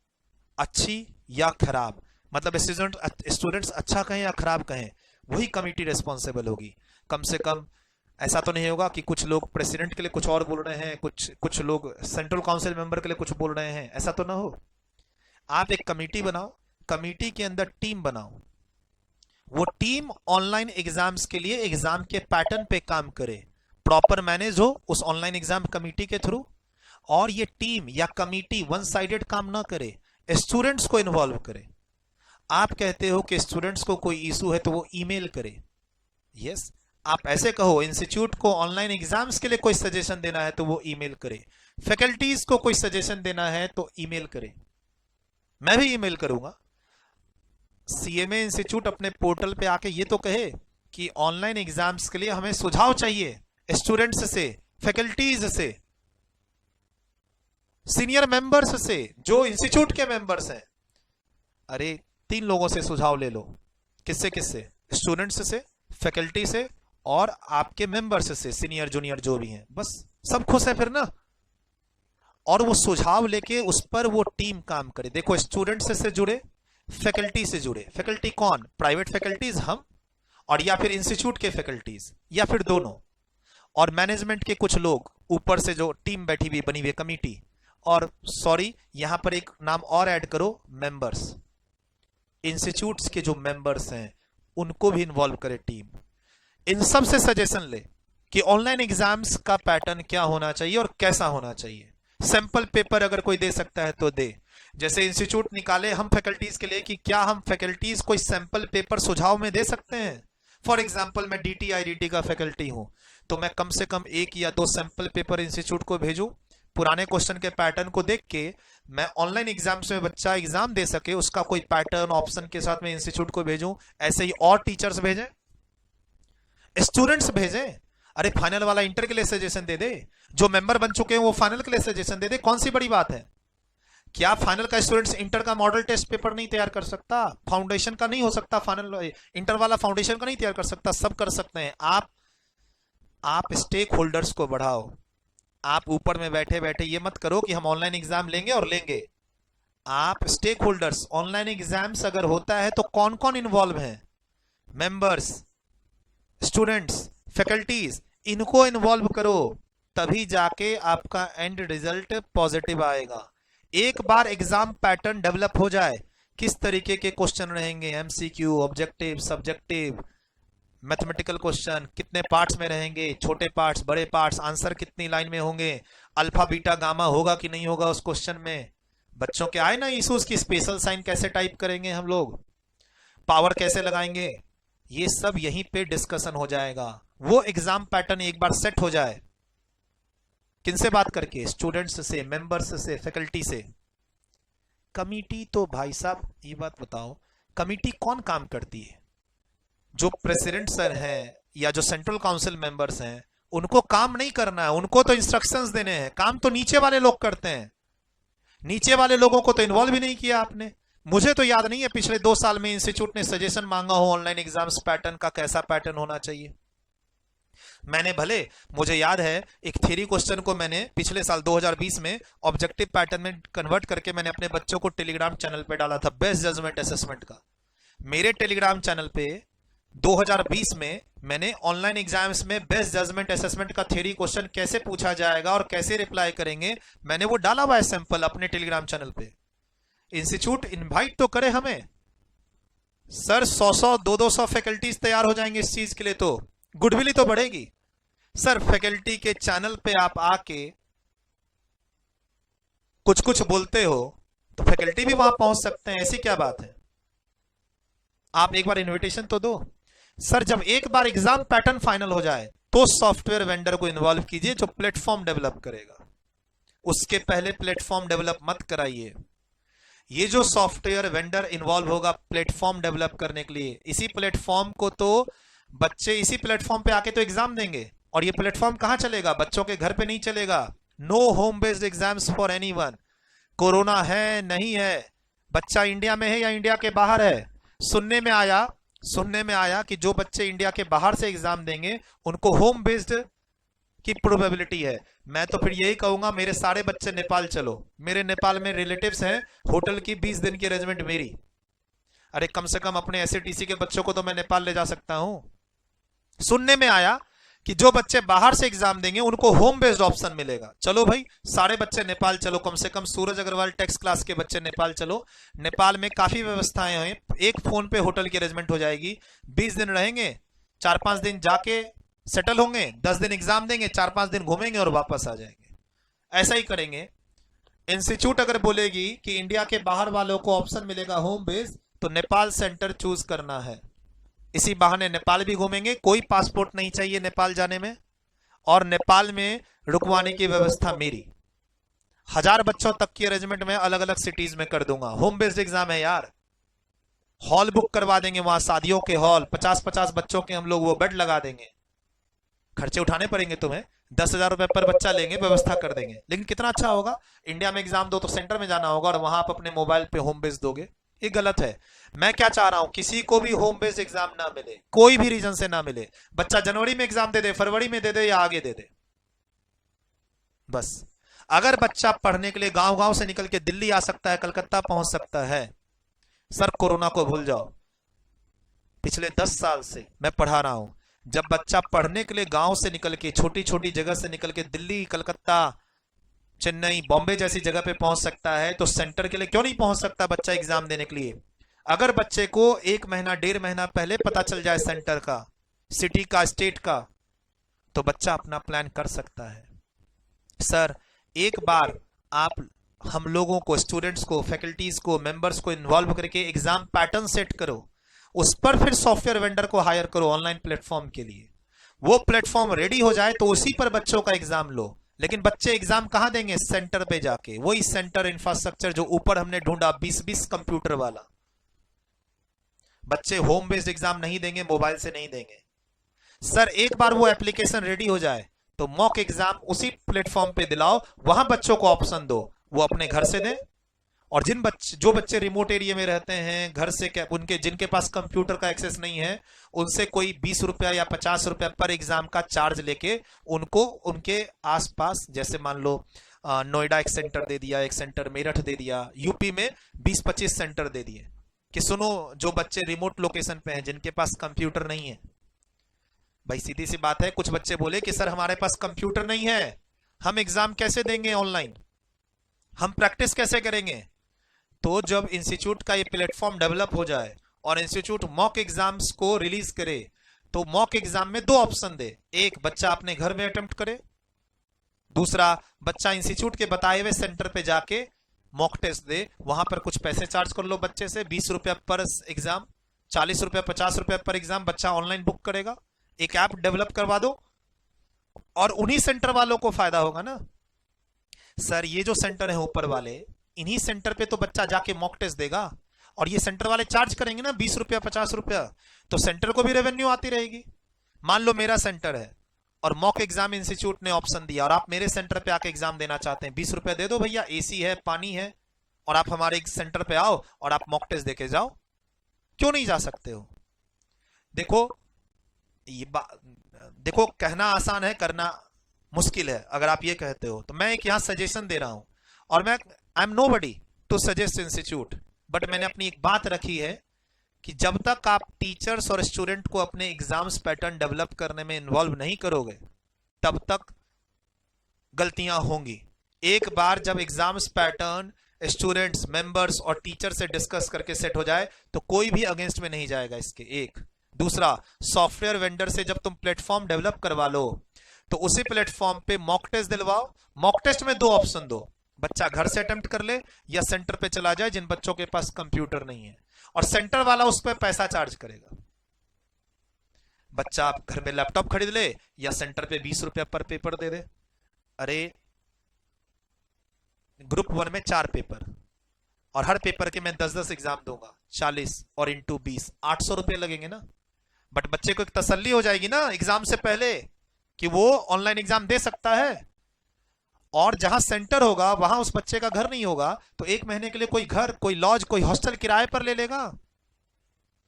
अच्छी या खराब, मतलब स्टूडेंट्स अच्छा कहें या खराब कहें, वही कमेटी रिस्पॉन्सिबल होगी। कम से कम ऐसा तो नहीं होगा कि कुछ लोग प्रेसिडेंट के लिए कुछ और बोल रहे हैं, कुछ लोग सेंट्रल काउंसिल मेंबर के लिए कुछ बोल रहे हैं, ऐसा तो ना हो। आप एक कमेटी बनाओ, कमेटी के अंदर टीम बनाओ, वो टीम ऑनलाइन एग्जाम्स के लिए एग्जाम के पैटर्न पे काम करे, प्रॉपर मैनेज हो उस ऑनलाइन एग्जाम कमेटी के थ्रू, और ये टीम या कमेटी वन साइडेड काम ना करे, स्टूडेंट्स को इन्वॉल्व करे। आप कहते हो कि स्टूडेंट्स को कोई इशू है तो वो ईमेल करे, यस, आप ऐसे कहो इंस्टीट्यूट को ऑनलाइन एग्जाम्स के लिए कोई सजेशन देना है तो वो ईमेल करे, फैकल्टीज को कोई सजेशन देना है तो ईमेल करे, मैं भी ईमेल करूंगा। सीएमए इंस्टीट्यूट अपने पोर्टल पे आके ये तो कहे कि ऑनलाइन एग्जाम्स के लिए हमें सुझाव चाहिए स्टूडेंट्स से, फैकल्टीज से, सीनियर मेंबर्स से, जो इंस्टीट्यूट के मेंबर्स हैं। अरे 3 लोगों से सुझाव ले लो, किससे? स्टूडेंट्स से, फैकल्टी से और आपके मेंबर्स से, सीनियर जूनियर जो भी हैं, बस सब खुश है फिर ना। और वो सुझाव लेके उस पर वो टीम काम करे। देखो, स्टूडेंट्स से जुड़े, फैकल्टी से जुड़े, फैकल्टी कौन? प्राइवेट फैकल्टीज हम, और या फिर इंस्टीट्यूट के फैकल्टीज, या फिर दोनों, और मैनेजमेंट के कुछ लोग ऊपर से जो टीम बैठी हुई बनी हुई कमेटी, और सॉरी यहां पर एक नाम और ऐड करो, मेंबर्स। इंस्टीट्यूट्स के जो मेंबर्स हैं उनको भी इन्वॉल्व करे टीम। इन सब से सजेशन ले कि ऑनलाइन एग्जाम्स का पैटर्न क्या होना चाहिए और कैसा होना चाहिए। सैंपल पेपर अगर कोई दे सकता है तो दे। जैसे इंस्टीट्यूट निकाले हम फैकल्टीज के लिए कि क्या हम फैकल्टीज कोई सैंपल पेपर सुझाव में दे सकते हैं। फॉर एग्जाम्पल मैं DT IDT का फैकल्टी हूं तो मैं कम से कम 1 या 2 सैंपल पेपर इंस्टीट्यूट को भेजूं, पुराने क्वेश्चन के पैटर्न को देख के मैं ऑनलाइन एग्जाम्स में बच्चा एग्जाम दे सके उसका कोई पैटर्न ऑप्शन के साथ मैं इंस्टीट्यूट को भेजूं। ऐसे ही और टीचर्स भेजें, स्टूडेंट्स भेजें। अरे फाइनल वाला इंटर के लिए सजेशन दे दे, जो मेंबर बन चुके हैं वो फाइनल के लिए सजेशन दे दे, कौन सी बड़ी बात है। क्या फाइनल का स्टूडेंट्स इंटर का मॉडल टेस्ट पेपर नहीं तैयार कर सकता? फाउंडेशन का नहीं हो सकता? फाइनल इंटर वाला फाउंडेशन का नहीं तैयार कर सकता? सब कर सकते हैं। आप स्टेक होल्डर्स को बढ़ाओ। आप ऊपर में बैठे बैठे ये मत करो कि हम ऑनलाइन एग्जाम लेंगे और लेंगे। आप स्टेक होल्डर्स, ऑनलाइन एग्जाम्स अगर होता है तो कौन कौन इन्वॉल्व है, मेंबर्स, स्टूडेंट्स, फैकल्टीज, इनको इन्वॉल्व करो, तभी जाके आपका एंड रिजल्ट पॉजिटिव आएगा। एक बार एग्जाम पैटर्न डेवलप हो जाए, किस तरीके के क्वेश्चन रहेंगे, MCQ, objective, subjective, mathematical question, कितने पार्ट्स में रहेंगे, छोटे पार्ट्स, बड़े पार्ट्स, आंसर कितनी लाइन में होंगे, अल्फा बीटा गामा होगा कि नहीं होगा उस क्वेश्चन में। बच्चों के आए ना इशूज की स्पेशल साइन कैसे टाइप करेंगे हम लोग, पावर कैसे लगाएंगे, ये सब यहीं पे डिस्कशन हो जाएगा। वो एग्जाम पैटर्न एक बार सेट हो जाए, किनसे बात करके, स्टूडेंट्स से, मेंबर्स से, फैकल्टी से। कमिटी तो भाई साहब ये बात बताओ, कमिटी कौन काम करती है? जो प्रेसिडेंट सर हैं या जो सेंट्रल काउंसिल मेंबर्स हैं उनको काम नहीं करना है, उनको तो इंस्ट्रक्शंस देने हैं। काम तो नीचे वाले लोग करते हैं। नीचे वाले लोगों को तो इन्वॉल्व भी नहीं किया आपने। मुझे तो याद नहीं है पिछले 2 साल में इंस्टीट्यूट ने सजेशन मांगा हो ऑनलाइन एग्जाम्स पैटर्न का, कैसा पैटर्न होना चाहिए। मैंने भले, मुझे याद है एक थ्योरी क्वेश्चन को मैंने पिछले साल 2020 में ऑब्जेक्टिव पैटर्न में कन्वर्ट करके मैंने अपने बच्चों को टेलीग्राम चैनल पे डाला था, बेस्ट जजमेंट असेसमेंट का। मेरे टेलीग्राम चैनल पे 2020 में मैंने ऑनलाइन एग्जाम्स में बेस्ट जजमेंट असेसमेंट का थ्योरी क्वेश्चन कैसे पूछा जाएगा और कैसे रिप्लाई करेंगे, मैंने वो डाला हुआ है सैंपल अपने टेलीग्राम चैनल पे। इंस्टीट्यूट इनवाइट तो करे हमें, सर 100-100, 200-200 फैकल्टीज तैयार हो जाएंगे इस चीज के लिए तो गुडविल ही तो बढ़ेगी। सर फैकल्टी के चैनल पे आप आके कुछ कुछ बोलते हो तो फैकल्टी भी वहां पहुंच सकते हैं, ऐसी क्या बात है। आप एक बार इनविटेशन तो दो। सर जब एक बार एग्जाम पैटर्न फाइनल हो जाए तो सॉफ्टवेयर वेंडर को इन्वॉल्व कीजिए जो प्लेटफॉर्म डेवलप करेगा, उसके पहले प्लेटफॉर्म डेवलप मत कराइए। ये जो सॉफ्टवेयर वेंडर इन्वॉल्व होगा प्लेटफॉर्म डेवलप करने के लिए, इसी प्लेटफॉर्म को तो बच्चे इसी प्लेटफॉर्म पे आके तो एग्जाम देंगे। और ये प्लेटफॉर्म कहां चलेगा? बच्चों के घर पे नहीं चलेगा। No home based exams for anyone. Corona है नहीं है, बच्चा इंडिया में है या इंडिया के बाहर है। सुनने में आया कि जो बच्चे इंडिया के बाहर से एग्जाम देंगे उनको होम बेस्ड की प्रोबेबिलिटी है। मैं तो फिर यही कहूंगा मेरे सारे बच्चे नेपाल चलो, मेरे नेपाल में रिलेटिव्स हैं, होटल की 20 दिन की अरेंजमेंट मेरी। अरे कम से कम अपने SATC के बच्चों को तो मैं नेपाल ले जा सकता हूं। सुनने में आया कि जो बच्चे बाहर से एग्जाम देंगे उनको होम बेस्ड ऑप्शन मिलेगा। चलो भाई सारे बच्चे नेपाल चलो, कम से कम सूरज अग्रवाल टेक्स क्लास के बच्चे नेपाल चलो। नेपाल में काफी व्यवस्थाएं हैं, एक फोन पे होटल की अरेंजमेंट हो जाएगी। 20 दिन रहेंगे, 4-5 दिन जाके सेटल होंगे, 10 दिन एग्जाम देंगे, 4-5 दिन घूमेंगे और वापस आ जाएंगे। ऐसा ही करेंगे। इंस्टीट्यूट अगर बोलेगी कि इंडिया के बाहर वालों को ऑप्शन मिलेगा होम बेस्ड, तो नेपाल सेंटर चूज करना है। इसी बहाने नेपाल भी घूमेंगे, कोई पासपोर्ट नहीं चाहिए नेपाल जाने में, और नेपाल में रुकवाने की व्यवस्था मेरी। 1000 बच्चों तक की अरेंजमेंट में अलग अलग सिटीज में कर दूंगा। होम बेस्ड एग्जाम है यार, हॉल बुक करवा देंगे, वहां शादियों के हॉल, 50-50 बच्चों के हम लोग वो बेड लगा देंगे। खर्चे उठाने पड़ेंगे तुम्हें, 10,000 रुपए पर बच्चा लेंगे, व्यवस्था कर देंगे। लेकिन कितना अच्छा होगा, इंडिया में एग्जाम दो तो सेंटर में जाना होगा और वहां आप अपने मोबाइल पे होम बेस्ड दोगे। ये गलत है। मैं क्या चाह रहा हूं, किसी को भी होम बेस्ड एग्जाम ना मिले, कोई भी रीजन से ना मिले। बच्चा जनवरी में एग्जाम दे दे, फरवरी में दे दे या आगे दे दे, बस। अगर बच्चा पढ़ने के लिए गांव गांव से निकल के दिल्ली आ सकता है, कलकत्ता पहुंच सकता है, सर कोरोना को भूल जाओ। पिछले 10 साल से मैं पढ़ा रहा हूं, जब बच्चा पढ़ने के लिए गांव से निकल के, छोटी छोटी जगह से निकल के दिल्ली, कलकत्ता, चेन्नई, बॉम्बे जैसी जगह पे पहुंच सकता है, तो सेंटर के लिए क्यों नहीं पहुंच सकता बच्चा एग्जाम देने के लिए? अगर बच्चे को 1 महीना 1.5 महीना पहले पता चल जाए सेंटर का, सिटी का, स्टेट का, तो बच्चा अपना प्लान कर सकता है। सर एक बार आप हम लोगों को, स्टूडेंट्स को, फैकल्टीज को, मेंबर्स को इन्वॉल्व करके एग्जाम पैटर्न सेट करो, उस पर फिर सॉफ्टवेयर वेंडर को हायर करो ऑनलाइन प्लेटफॉर्म के लिए। वो प्लेटफॉर्म रेडी हो जाए तो उसी पर बच्चों का एग्जाम लो। लेकिन बच्चे एग्जाम कहां देंगे? सेंटर पे जाके। वही सेंटर इंफ्रास्ट्रक्चर जो ऊपर हमने ढूंढा, 20-20 कंप्यूटर वाला। बच्चे होम बेस्ड एग्जाम नहीं देंगे, मोबाइल से नहीं देंगे। सर एक बार वो एप्लीकेशन रेडी हो जाए तो मॉक एग्जाम उसी प्लेटफॉर्म पे दिलाओ, वहां बच्चों को ऑप्शन दो, वो अपने घर से दें। और जो बच्चे रिमोट एरिया में रहते हैं, घर से उनके जिनके पास कंप्यूटर का एक्सेस नहीं है, उनसे कोई 20 रुपया या 50 रुपया पर एग्जाम का चार्ज लेके उनको उनके आसपास, जैसे मान लो नोएडा एक सेंटर दे दिया, एक सेंटर मेरठ दे दिया, यूपी में 20-25 सेंटर दे दिए कि सुनो जो बच्चे रिमोट लोकेशन पे हैं, जिनके पास कंप्यूटर नहीं है। भाई सीधी सी बात है, कुछ बच्चे बोले कि सर हमारे पास कंप्यूटर नहीं है, हम एग्जाम कैसे देंगे ऑनलाइन, हम प्रैक्टिस कैसे करेंगे? तो जब इंस्टीट्यूट का ये प्लेटफॉर्म डेवलप हो जाए और इंस्टीट्यूट मॉक एग्जाम्स को रिलीज करे, तो मॉक एग्जाम में 2 ऑप्शन दे। एक, बच्चा अपने घर में अटेम्प्ट करे। दूसरा, बच्चा इंस्टीट्यूट के बताए हुए सेंटर पे जाके मॉक टेस्ट दे। वहां पर कुछ पैसे चार्ज कर लो बच्चे से, 20 रुपया पर एग्जाम, 40 रुपया, 50 रुपया पर एग्जाम बच्चा ऑनलाइन बुक करेगा। एक ऐप डेवलप करवा दो और उन्हीं सेंटर वालों को फायदा होगा ना। सर ये जो सेंटर है ऊपर वाले, इन्हीं सेंटर पे तो बच्चा जाके मॉक टेस्ट देगा, और ये सेंटर वाले चार्ज करेंगे ना 20 रुपया, 50 रुपया, तो सेंटर को भी रेवेन्यू आती रहेगी। मान लो मेरा सेंटर है और मॉक एग्जाम इंस्टीट्यूट ने ऑप्शन दिया और आप मेरे सेंटर पे आके एग्जाम देना चाहते हैं, 20 रुपया दे दो भैया, एसी है, पानी है, और आप हमारे सेंटर पे आओ और आप मॉक टेस्ट देके जाओ। क्यों नहीं जा सकते हो? देखो देखो कहना आसान है, करना मुश्किल है। अगर आप ये कहते हो तो मैं एक यहां सजेशन दे रहा हूं, और मैं I am nobody to suggest institute, but मैंने अपनी एक बात रखी है कि जब तक आप टीचर्स और स्टूडेंट को अपने एग्जाम्स पैटर्न डेवलप करने में इन्वॉल्व नहीं करोगे, तब तक गलतियां होंगी। एक बार जब एग्जाम्स पैटर्न स्टूडेंट्स, मेंबर्स और टीचर से डिस्कस करके सेट हो जाए तो कोई भी अगेंस्ट में नहीं जाएगा इसके। एक दूसरा, सॉफ्टवेयर वेंडर से जब तुम प्लेटफॉर्म डेवलप करवा लो तो उसी प्लेटफॉर्म पे मॉक टेस्ट दिलवाओ। मॉक टेस्ट में 2 ऑप्शन दो, बच्चा घर से अटेम्प्ट कर ले या सेंटर पे चला जाए जिन बच्चों के पास कंप्यूटर नहीं है, और सेंटर वाला उस पर पैसा चार्ज करेगा। बच्चा आप घर में लैपटॉप खरीद ले या सेंटर पे 20 रुपया पर पेपर दे दे। अरे ग्रुप 1 में 4 पेपर, और हर पेपर के मैं 10-10 एग्जाम दूंगा, 40 और इंटू 20, 800 रुपये लगेंगे ना। बट बच्चे को एक तसल्ली हो जाएगी ना एग्जाम से पहले कि वो ऑनलाइन एग्जाम दे सकता है, और जहां सेंटर होगा वहां उस बच्चे का घर नहीं होगा, तो 1 महीने के लिए कोई घर, कोई लॉज, कोई हॉस्टल किराए पर ले लेगा।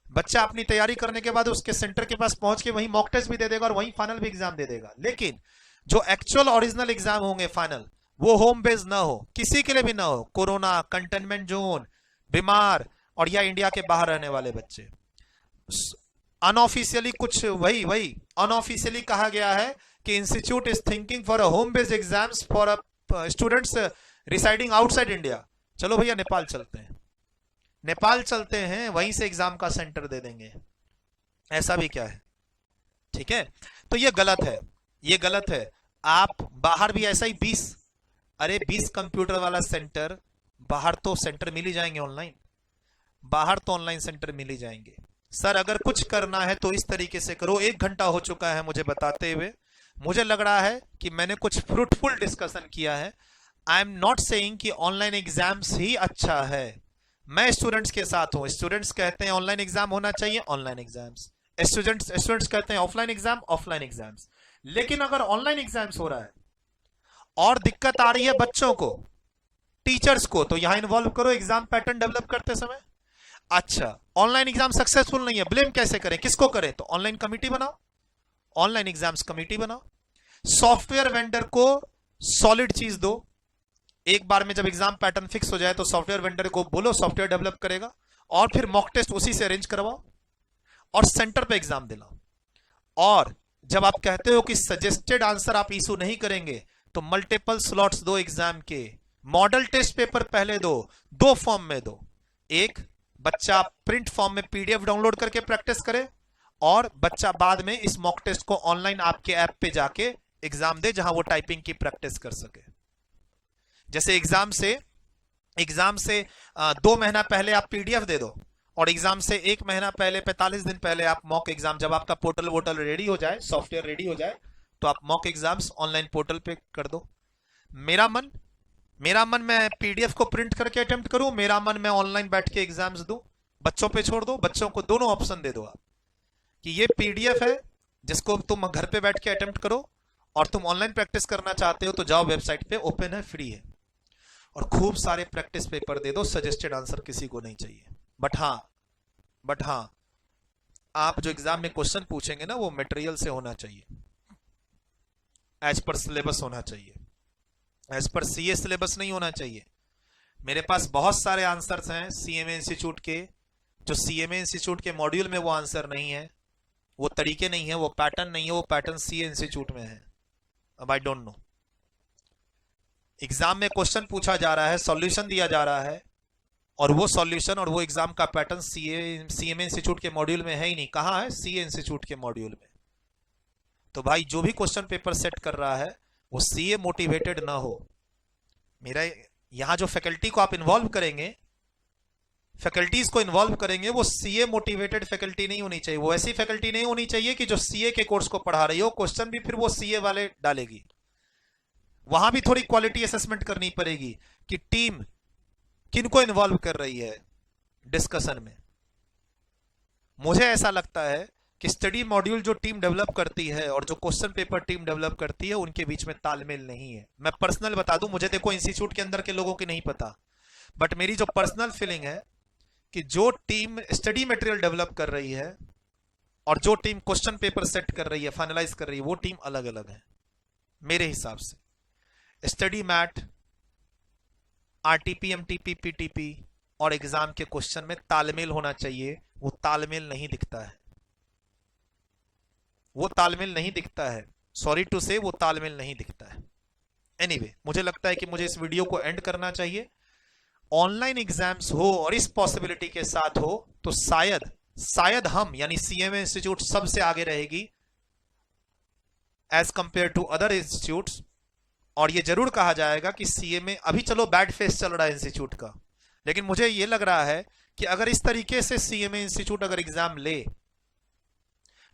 बच्चा अपनी तैयारी करने के बाद उसके सेंटर के पास पहुंच के वहीं मॉक टेस्ट भी दे देगा और वहीं फाइनल भी एग्जाम दे देगा। लेकिन जो एक्चुअल ओरिजिनल एग्जाम होंगे फाइनल, वो होम बेस्ड ना हो, किसी के लिए भी ना हो, कोरोना, कंटेनमेंट जोन, बीमार और या इंडिया के बाहर रहने वाले बच्चे। अनऑफिशियली कुछ वही अनऑफिशियली कहा गया है कि institute is thinking for a home based exams for students residing outside India. चलो भैया नेपाल चलते हैं, नेपाल चलते हैं, वहीं से एग्जाम का सेंटर दे देंगे। ऐसा भी क्या है? ठीक है, तो ये गलत है, ये गलत है। आप बाहर भी ऐसा ही 20 कंप्यूटर वाला सेंटर, बाहर तो सेंटर मिल ही जाएंगे ऑनलाइन, बाहर तो ऑनलाइन सेंटर मिल ही जाएंगे। सर अगर कुछ करना है तो इस तरीके से करो। 1 घंटा हो चुका है मुझे बताते हुए, मुझे लग रहा है कि मैंने कुछ फ्रूटफुल डिस्कशन किया है। आई एम नॉट सेइंग कि ऑनलाइन एग्जाम्स ही अच्छा है, मैं स्टूडेंट्स के साथ हूं। स्टूडेंट्स कहते हैं ऑनलाइन एग्जाम होना चाहिए, ऑनलाइन एग्जाम्स। स्टूडेंट्स कहते हैं ऑफलाइन एग्जाम, ऑफलाइन एग्जाम्स। लेकिन अगर ऑनलाइन एग्जाम्स हो रहा है और दिक्कत आ रही है बच्चों को, टीचर्स को, तो यहां इन्वॉल्व करो एग्जाम पैटर्न डेवलप करते समय। अच्छा, ऑनलाइन एग्जाम सक्सेसफुल नहीं है, ब्लेम कैसे करें, किसको करें? तो ऑनलाइन कमिटी बनाओ, ऑनलाइन एग्जाम्स कमिटी बनाओ। सॉफ्टवेयर वेंडर को सॉलिड चीज दो। एक बार में जब एग्जाम पैटर्न फिक्स हो जाए तो सॉफ्टवेयर वेंडर को बोलो सॉफ्टवेयर डेवलप करेगा, और फिर मॉक टेस्ट उसी से अरेंज करवाओ और सेंटर पे एग्जाम दिलाओ। और जब आप कहते हो कि सजेस्टेड आंसर आप इशू नहीं करेंगे, तो मल्टीपल स्लॉट्स दो एग्जाम के, मॉडल टेस्ट पेपर पहले दो, दो फॉर्म में दो। एक बच्चा प्रिंट फॉर्म में पीडीएफ डाउनलोड करके प्रैक्टिस करे, और बच्चा बाद में इस मॉक टेस्ट को ऑनलाइन आपके ऐप पे जाके एग्जाम दे, जहां वो टाइपिंग की प्रैक्टिस कर सके। जैसे एग्जाम से 2 महीना पहले आप पीडीएफ दे दो, और एग्जाम से 1 महीना पहले 45 दिन पहले आप मॉक एग्जाम, जब आपका पोर्टल वोटल रेडी हो जाए, सॉफ्टवेयर रेडी हो जाए, तो आप मॉक एग्जाम्स ऑनलाइन पोर्टल पे कर दो। मेरा मन मैं पीडीएफ को प्रिंट करके अटेम्प्ट करूं, मेरा मन मैं ऑनलाइन बैठ के एग्जाम्स दूं। बच्चों पे छोड़ दो, बच्चों को दोनों ऑप्शन दे दो आप कि ये पीडीएफ है जिसको तुम घर पे बैठ के अटेम्प्ट करो, और तुम ऑनलाइन प्रैक्टिस करना चाहते हो तो जाओ वेबसाइट पे, ओपन है, फ्री है, और खूब सारे प्रैक्टिस पेपर दे दो। सजेस्टेड आंसर किसी को नहीं चाहिए। बट हाँ, आप जो एग्जाम में क्वेश्चन पूछेंगे ना, वो मटेरियल से होना चाहिए, एज पर सिलेबस होना चाहिए, एज पर सीए सिलेबस नहीं होना चाहिए। मेरे पास बहुत सारे आंसर्स हैं सीएमए इंस्टीट्यूट के, जो सीएमए इंस्टीट्यूट के मॉड्यूल में वो आंसर नहीं है, वो तरीके नहीं है, वो पैटर्न नहीं है, वो पैटर्न सीए इंस्टीट्यूट में है। अब आई डोंट नो, एग्जाम में क्वेश्चन पूछा जा रहा है, सॉल्यूशन दिया जा रहा है, और वो सॉल्यूशन और वो एग्जाम का पैटर्न सीएमए इंस्टीट्यूट के मॉड्यूल में है ही नहीं। कहां है? सीए इंस्टीट्यूट के मॉड्यूल में। तो भाई जो भी क्वेश्चन पेपर सेट कर रहा है वो सीए मोटिवेटेड ना हो। मेरा यहां जो फैकल्टी को आप इन्वॉल्व करेंगे, फैकल्टीज को इन्वॉल्व करेंगे, वो सीए मोटिवेटेड फैकल्टी नहीं होनी चाहिए। वो ऐसी फैकल्टी नहीं होनी चाहिए कि जो सीए के कोर्स को पढ़ा रही हो, क्वेश्चन भी फिर वो सीए वाले डालेगी। वहां भी थोड़ी क्वालिटी असेसमेंट करनी पड़ेगी कि टीम किनको इन्वॉल्व कर रही है डिस्कशन में। मुझे ऐसा लगता है कि स्टडी मॉड्यूल जो टीम डेवलप करती है और जो क्वेश्चन पेपर टीम डेवलप करती है, उनके बीच में तालमेल नहीं है। मैं पर्सनल बता दूं, मुझे देखो इंस्टीट्यूट के अंदर के लोगों की नहीं पता, बट मेरी जो पर्सनल फीलिंग है कि जो टीम स्टडी मटेरियल डेवलप कर रही है और जो टीम क्वेश्चन पेपर सेट कर रही है, फाइनलाइज कर रही है, वो टीम अलग अलग है मेरे हिसाब से। Study mat, RTP, MTP, PTP और एग्जाम के क्वेश्चन में तालमेल होना चाहिए। वो तालमेल नहीं दिखता है, वो तालमेल नहीं दिखता है। सॉरी टू से, वो तालमेल नहीं दिखता है। एनीवे, मुझे लगता है कि मुझे इस वीडियो को एंड करना चाहिए। ऑनलाइन एग्जाम्स हो और इस पॉसिबिलिटी के साथ हो तो शायद हम यानी सीएमए इंस्टीट्यूट सबसे आगे रहेगी as compare to other institutes. और ये जरूर कहा जाएगा कि सीएमए अभी चलो बैड फेस चल रहा है इंस्टीट्यूट का, लेकिन मुझे ये लग रहा है कि अगर इस तरीके से सीएमए इंस्टीट्यूट अगर एग्जाम ले,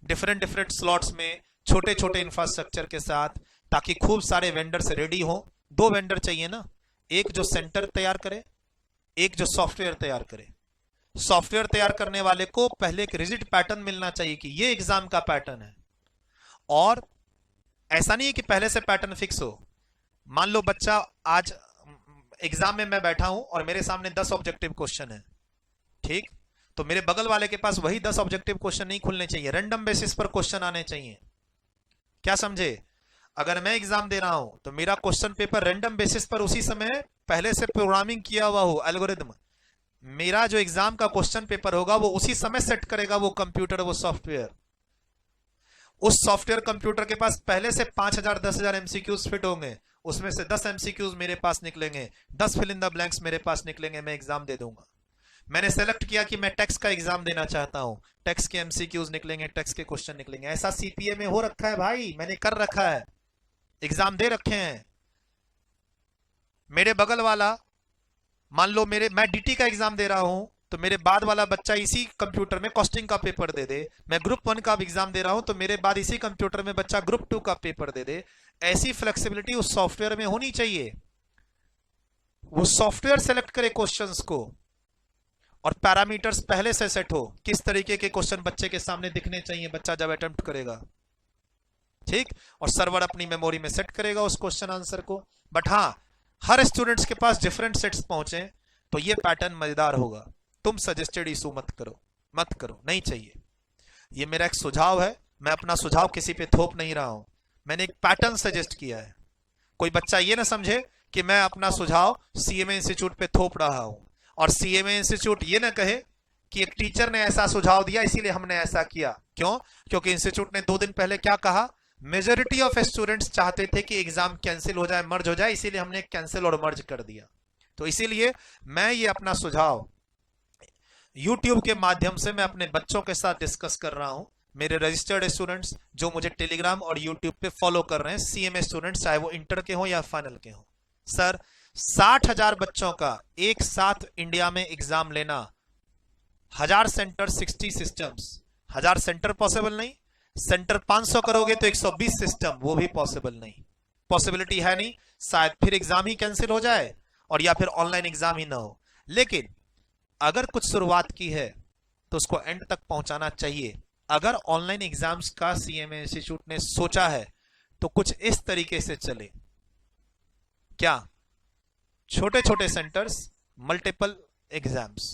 डिफरेंट स्लॉट्स में, छोटे छोटे इंफ्रास्ट्रक्चर के साथ, ताकि खूब सारे वेंडर्स रेडी हो। 2 वेंडर चाहिए ना, एक जो सेंटर तैयार करे, एक जो सॉफ्टवेयर तैयार करे। सॉफ्टवेयर तैयार करने वाले को पहले एक रिजिड पैटर्न मिलना चाहिए कि ये एग्जाम का पैटर्न है, और ऐसा नहीं है कि पहले से पैटर्न फिक्स हो। मान लो बच्चा, आज एग्जाम में मैं बैठा हूं और मेरे सामने 10 ऑब्जेक्टिव क्वेश्चन है, ठीक, तो मेरे बगल वाले के पास वही 10 ऑब्जेक्टिव क्वेश्चन नहीं खुलने चाहिए, रैंडम बेसिस पर क्वेश्चन आने चाहिए। क्या समझे? अगर मैं एग्जाम दे रहा हूं तो मेरा क्वेश्चन पेपर रैंडम बेसिस पर उसी समय पहले से प्रोग्रामिंग किया हुआ हो, एल्गोरिथम। मेरा जो एग्जाम का क्वेश्चन पेपर होगा वो उसी समय सेट करेगा वो कंप्यूटर, वो सॉफ्टवेयर। उस सॉफ्टवेयर कंप्यूटर के पास पहले से 5000 10,000 एमसीक्यूज फिट होंगे, उसमें से 10 एमसीक्यूज मेरे पास निकलेंगे, 10 फिल इन द ब्लैंक्स मेरे पास निकलेंगे, मैं एग्जाम दे दूंगा। मैंने सेलेक्ट किया कि मैं टेक्स्ट का एग्जाम देना चाहता हूं, टेक्स्ट के एमसीक्यूज निकलेंगे, टेक्स्ट के क्वेश्चन निकलेंगे। ऐसा सीपीए में हो रखा है भाई, मैंने कर रखा है, एग्जाम दे रखे हैं। मेरे बगल वाला, मान लो मैं डीटी का एग्जाम दे रहा हूं, तो मेरे बाद वाला बच्चा इसी कंप्यूटर में कॉस्टिंग का पेपर दे दे। मैं ग्रुप 1 का एग्जाम दे रहा हूं, तो मेरे बाद इसी कंप्यूटर में बच्चा ग्रुप 2 का पेपर दे दे। ऐसी फ्लेक्सिबिलिटी उस सॉफ्टवेयर में होनी चाहिए। वो सॉफ्टवेयर सेलेक्ट करे क्वेश्चंस को, और पैरामीटर्स पहले से सेट हो, किस तरीके के क्वेश्चन बच्चे के सामने दिखने चाहिए बच्चा जब अटेम्प्ट करेगा, ठीक, और सर्वर अपनी मेमोरी में सेट करेगा उस क्वेश्चन आंसर को। बट हाँ, हर स्टूडेंट्स के पास डिफरेंट सेट्स पहुंचे तो ये पैटर्न मजेदार होगा। तुम सजेस्टेड इशू मत करो, नहीं चाहिए। ये मेरा एक सुझाव है, मैं अपना सुझाव किसी पे थोप नहीं रहा हूं, मैंने एक पैटर्न सजेस्ट किया है। कोई बच्चा ये ना समझे कि मैं अपना सुझाव सीएमए इंस्टीट्यूट पे थोप रहा हूं, और सीएमए इंस्टीट्यूट ये ना कहे कि एक टीचर ने ऐसा सुझाव दिया इसीलिए हमने ऐसा किया। क्यों? क्योंकि इंस्टीट्यूट ने 2 दिन पहले क्या कहा, मेजोरिटी ऑफ स्टूडेंट्स चाहते थे कि एग्जाम कैंसिल हो जाए, मर्ज हो जाए, इसीलिए हमने कैंसिल और मर्ज कर दिया। तो इसीलिए मैं ये अपना सुझाव YouTube के माध्यम से मैं अपने बच्चों के साथ डिस्कस कर रहा हूं। मेरे रजिस्टर्ड स्टूडेंट्स जो मुझे टेलीग्राम और YouTube पे फॉलो कर रहे हैं, CMA स्टूडेंट्स, चाहे वो इंटर के हों या फाइनल के हों। सर 60,000 बच्चों का एक साथ इंडिया में एग्जाम लेना, 1000 सेंटर 60 सिस्टम्स, 1000 सेंटर पॉसिबल नहीं, सेंटर 500 करोगे तो 120 सिस्टम, वो भी पॉसिबल नहीं, पॉसिबिलिटी है नहीं। शायद फिर एग्जाम ही कैंसिल हो जाए और या फिर ऑनलाइन एग्जाम ही ना हो। लेकिन अगर कुछ शुरुआत की है तो उसको एंड तक पहुंचाना चाहिए। अगर ऑनलाइन एग्जाम्स का CMA इंस्टीट्यूट ने सोचा है तो कुछ इस तरीके से चले, क्या छोटे छोटे सेंटर्स, मल्टीपल एग्जाम्स,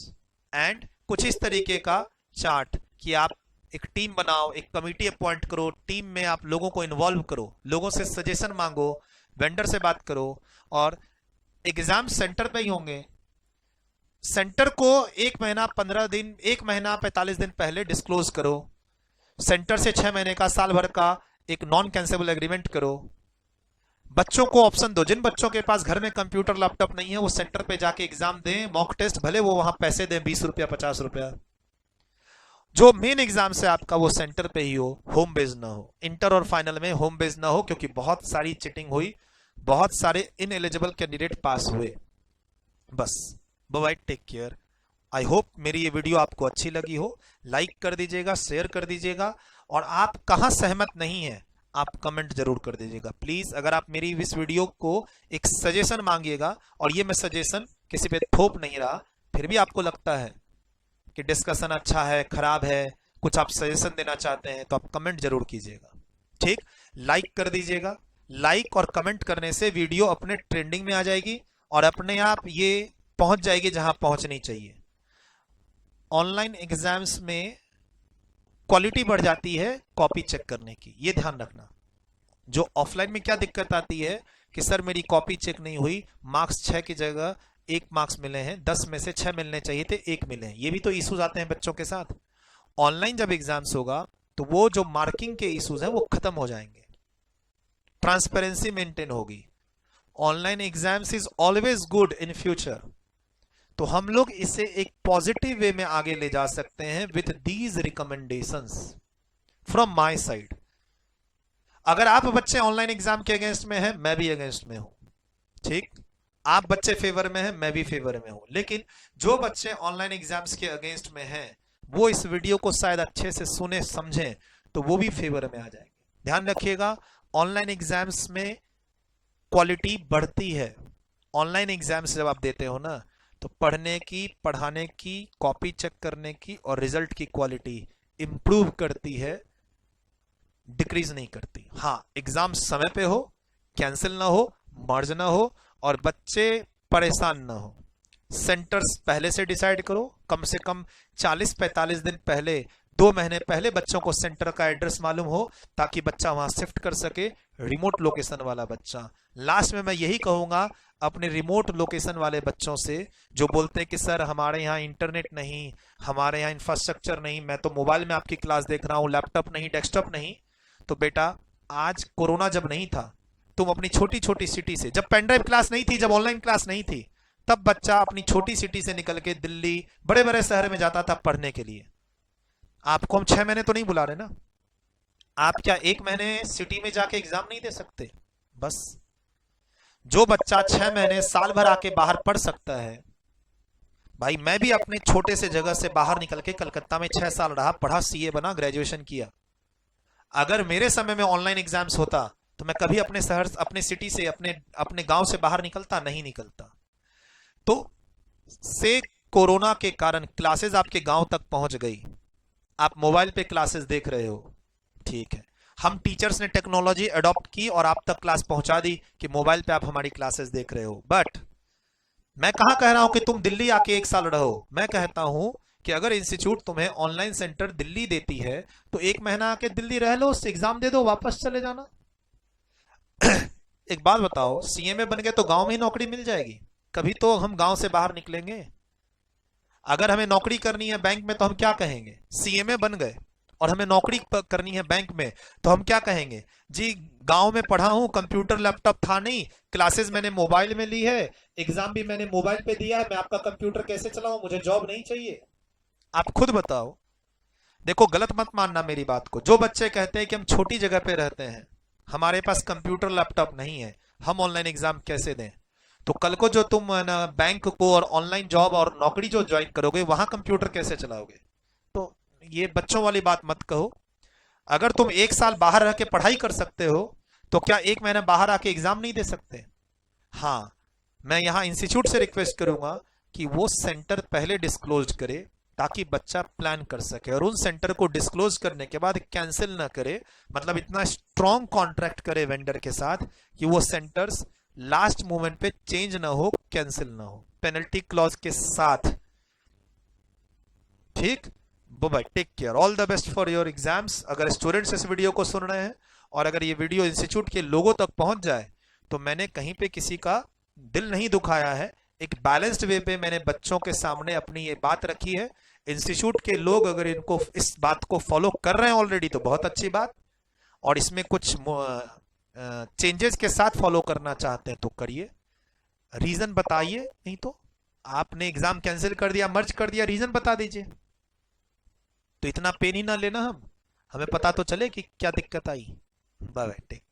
एंड कुछ इस तरीके का चार्ट कि आप एक टीम बनाओ, एक कमिटी अपॉइंट करो, टीम में आप लोगों को इन्वॉल्व करो, लोगों से सजेशन मांगो, वेंडर से बात करो, और एग्जाम सेंटर पे ही होंगे। सेंटर को 1 महीना 15 दिन, 1 महीना 45 दिन पहले डिस्क्लोज करो। सेंटर से 6 महीने का, साल भर का एक नॉन कैंसेबल एग्रीमेंट करो। बच्चों को ऑप्शन दो, जिन बच्चों के पास घर में कंप्यूटर लैपटॉप नहीं है वो सेंटर पे जाके एग्जाम दें, मॉक टेस्ट, भले वो वहां पैसे दें 20 रुपया 50 रुपया। जो मेन एग्जाम से आपका वो सेंटर पे ही हो, होम बेस्ड ना हो। इंटर और फाइनल में होम बेस्ड ना हो, क्योंकि बहुत सारी चिटिंग हुई, बहुत सारे इनएलिजिबल कैंडिडेट पास हुए। बस bye, take care. I hope मेरी ये वीडियो आपको अच्छी लगी हो। लाइक कर दीजिएगा, शेयर कर दीजिएगा, और आप कहां सहमत नहीं है आप कमेंट जरूर कर दीजिएगा प्लीज। अगर आप मेरी इस वीडियो को एक सजेशन मांगिएगा, और ये मैं सजेशन किसी पे थोप नहीं रहा, फिर भी आपको लगता है कि डिस्कशन अच्छा है, खराब है, कुछ आप सजेशन देना चाहते हैं, तो आप कमेंट जरूर कीजिएगा। ठीक, लाइक कर दीजिएगा। लाइक और कमेंट करने से वीडियो अपने ट्रेंडिंग में आ जाएगी और अपने आप ये पहुंच जाएगी जहां पहुंचनी चाहिए। ऑनलाइन एग्जाम्स में क्वालिटी बढ़ जाती है कॉपी चेक करने की, ये ध्यान रखना। जो ऑफलाइन में क्या दिक्कत आती है कि सर मेरी कॉपी चेक नहीं हुई, मार्क्स 6 की जगह 1 मार्क्स मिले हैं, 10 में से 6 मिलने चाहिए थे, 1 मिले हैं। ये भी तो इश्यूज आते हैं बच्चों के साथ। ऑनलाइन जब एग्जाम्स होगा तो वो जो मार्किंग के इश्यूज हैं वो खत्म हो जाएंगे, ट्रांसपेरेंसी मेंटेन होगी। Online exams is always good in future. तो हम लोग इसे एक पॉजिटिव वे में आगे ले जा सकते हैं with these recommendations from my side. अगर आप बच्चे ऑनलाइन एग्जाम के अगेंस्ट में हैं, मैं भी अगेंस्ट में हूं। ठीक, आप बच्चे फेवर में हैं, मैं भी फेवर में हूं। लेकिन जो बच्चे ऑनलाइन एग्जाम्स के अगेंस्ट में हैं वो इस वीडियो को शायद अच्छे से सुने समझें तो वो भी फेवर में आ जाएंगे। ध्यान रखिएगा, ऑनलाइन एग्जाम्स में क्वालिटी बढ़ती है। ऑनलाइन एग्जाम्स जब आप देते हो ना, तो पढ़ने की, पढ़ाने की, कॉपी चेक करने की और रिजल्ट की क्वालिटी इंप्रूव करती है, डिक्रीज नहीं करती। हाँ, एग्जाम समय पे हो, कैंसिल ना हो, मर्ज ना हो, और बच्चे परेशान ना हो। सेंटर्स पहले से डिसाइड करो, कम से कम 40-45 दिन पहले, 2 महीने पहले बच्चों को सेंटर का एड्रेस मालूम हो, ताकि बच्चा वहां शिफ्ट कर सके, रिमोट लोकेशन वाला बच्चा। लास्ट में मैं यही कहूंगा अपने रिमोट लोकेशन वाले बच्चों से जो बोलते हैं कि सर हमारे यहाँ इंटरनेट नहीं, हमारे यहाँ इंफ्रास्ट्रक्चर नहीं, मैं तो मोबाइल में आपकी क्लास देख रहा हूँ, लैपटॉप नहीं, डेस्कटॉप नहीं। तो बेटा, आज कोरोना जब नहीं था, तुम अपनी छोटी छोटी सिटी से, जब पेनड्राइव क्लास नहीं थी, जब ऑनलाइन क्लास नहीं थी, तब बच्चा अपनी छोटी सिटी से निकल के दिल्ली, बड़े बड़े शहर में जाता था पढ़ने के लिए। आपको हम 6 महीने तो नहीं बुला रहे ना, आप क्या 1 महीने सिटी में जाके एग्जाम नहीं दे सकते? बस जो बच्चा 6 महीने, साल भर आके बाहर पढ़ सकता है, भाई मैं भी अपने छोटे से जगह से बाहर निकल के कलकत्ता में 6 साल रहा, पढ़ा, CA बना, ग्रेजुएशन किया। अगर मेरे समय में ऑनलाइन एग्जाम्स होता तो मैं कभी अपने शहर, अपने सिटी से, अपने गांव से बाहर निकलता नहीं निकलता। तो से कोरोना के कारण क्लासेस आपके गांव तक पहुंच गई, आप मोबाइल पे क्लासेस देख रहे हो, ठीक है। हम टीचर्स ने टेक्नोलॉजी अडॉप्ट की और आप तक क्लास पहुंचा दी कि मोबाइल पे आप हमारी क्लासेस देख रहे हो। बट मैं कहां कह रहा हूं कि तुम दिल्ली आके 1 साल रहो। मैं कहता हूं कि अगर इंस्टीट्यूट तुम्हें ऑनलाइन सेंटर दिल्ली देती है तो 1 महीना आके दिल्ली रह लो, एग्जाम दे दो, वापस चले जाना। एक बात बताओ, CMA बन गए तो गांव में ही नौकरी मिल जाएगी? कभी तो हम गांव से बाहर निकलेंगे। अगर हमें नौकरी करनी है बैंक में तो हम क्या कहेंगे? CMA बन गए, और हमें नौकरी करनी है बैंक में, तो हम क्या कहेंगे? जी गांव में पढ़ा हूं, कंप्यूटर लैपटॉप था नहीं, क्लासेस मैंने मोबाइल में ली है, एग्जाम भी मैंने मोबाइल पे दिया है, मैं आपका कंप्यूटर कैसे चलाऊं? मुझे जॉब नहीं चाहिए। आप खुद बताओ। देखो गलत मत मानना मेरी बात को। जो बच्चे कहते हैं कि हम छोटी जगह पे रहते हैं, हमारे पास कंप्यूटर लैपटॉप नहीं है, हम ऑनलाइन एग्जाम कैसे दें? तो कल को जो तुम ना बैंक को और ऑनलाइन जॉब और नौकरी जो ज्वाइन करोगे, वहां कंप्यूटर कैसे चलाओगे? तो ये बच्चों वाली बात मत कहो। अगर तुम एक साल बाहर रह के पढ़ाई कर सकते हो, तो क्या एक महीना बाहर आके एग्जाम नहीं दे सकते? हाँ, मैं यहाँ इंस्टीट्यूट से रिक्वेस्ट करूंगा कि वो सेंटर पहले डिस्क्लोज करे, ताकि बच्चा प्लान कर सके, और उन सेंटर को डिस्क्लोज करने के बाद कैंसिल ना करे। मतलब इतना स्ट्रॉन्ग कॉन्ट्रैक्ट करे वेंडर के साथ कि वो सेंटर्स लास्ट मोमेंट पे चेंज ना हो, कैंसिल ना हो, पेनल्टी क्लॉज के साथ। ठीक, bye, take care, all the best for your exams. अगर स्टूडेंट्स इस वीडियो को सुन रहे हैं और अगर ये वीडियो इंस्टीट्यूट के लोगों तक पहुंच जाए, तो मैंने कहीं पे किसी का दिल नहीं दुखाया है। एक बैलेंस्ड वे पे मैंने बच्चों के सामने अपनी ये बात रखी है। इंस्टीट्यूट के लोग अगर इनको इस बात को फॉलो कर रहे हैं ऑलरेडी, तो बहुत अच्छी बात, और इसमें कुछ चेंजेस के साथ फॉलो करना चाहते हैं तो करिए। रीजन बताइए, नहीं तो आपने एग्जाम कैंसिल कर दिया, मर्ज कर दिया, रीजन बता दीजिए। तो इतना पेन ही ना लेना, हमें पता तो चले कि क्या दिक्कत आई। Bye bye, take.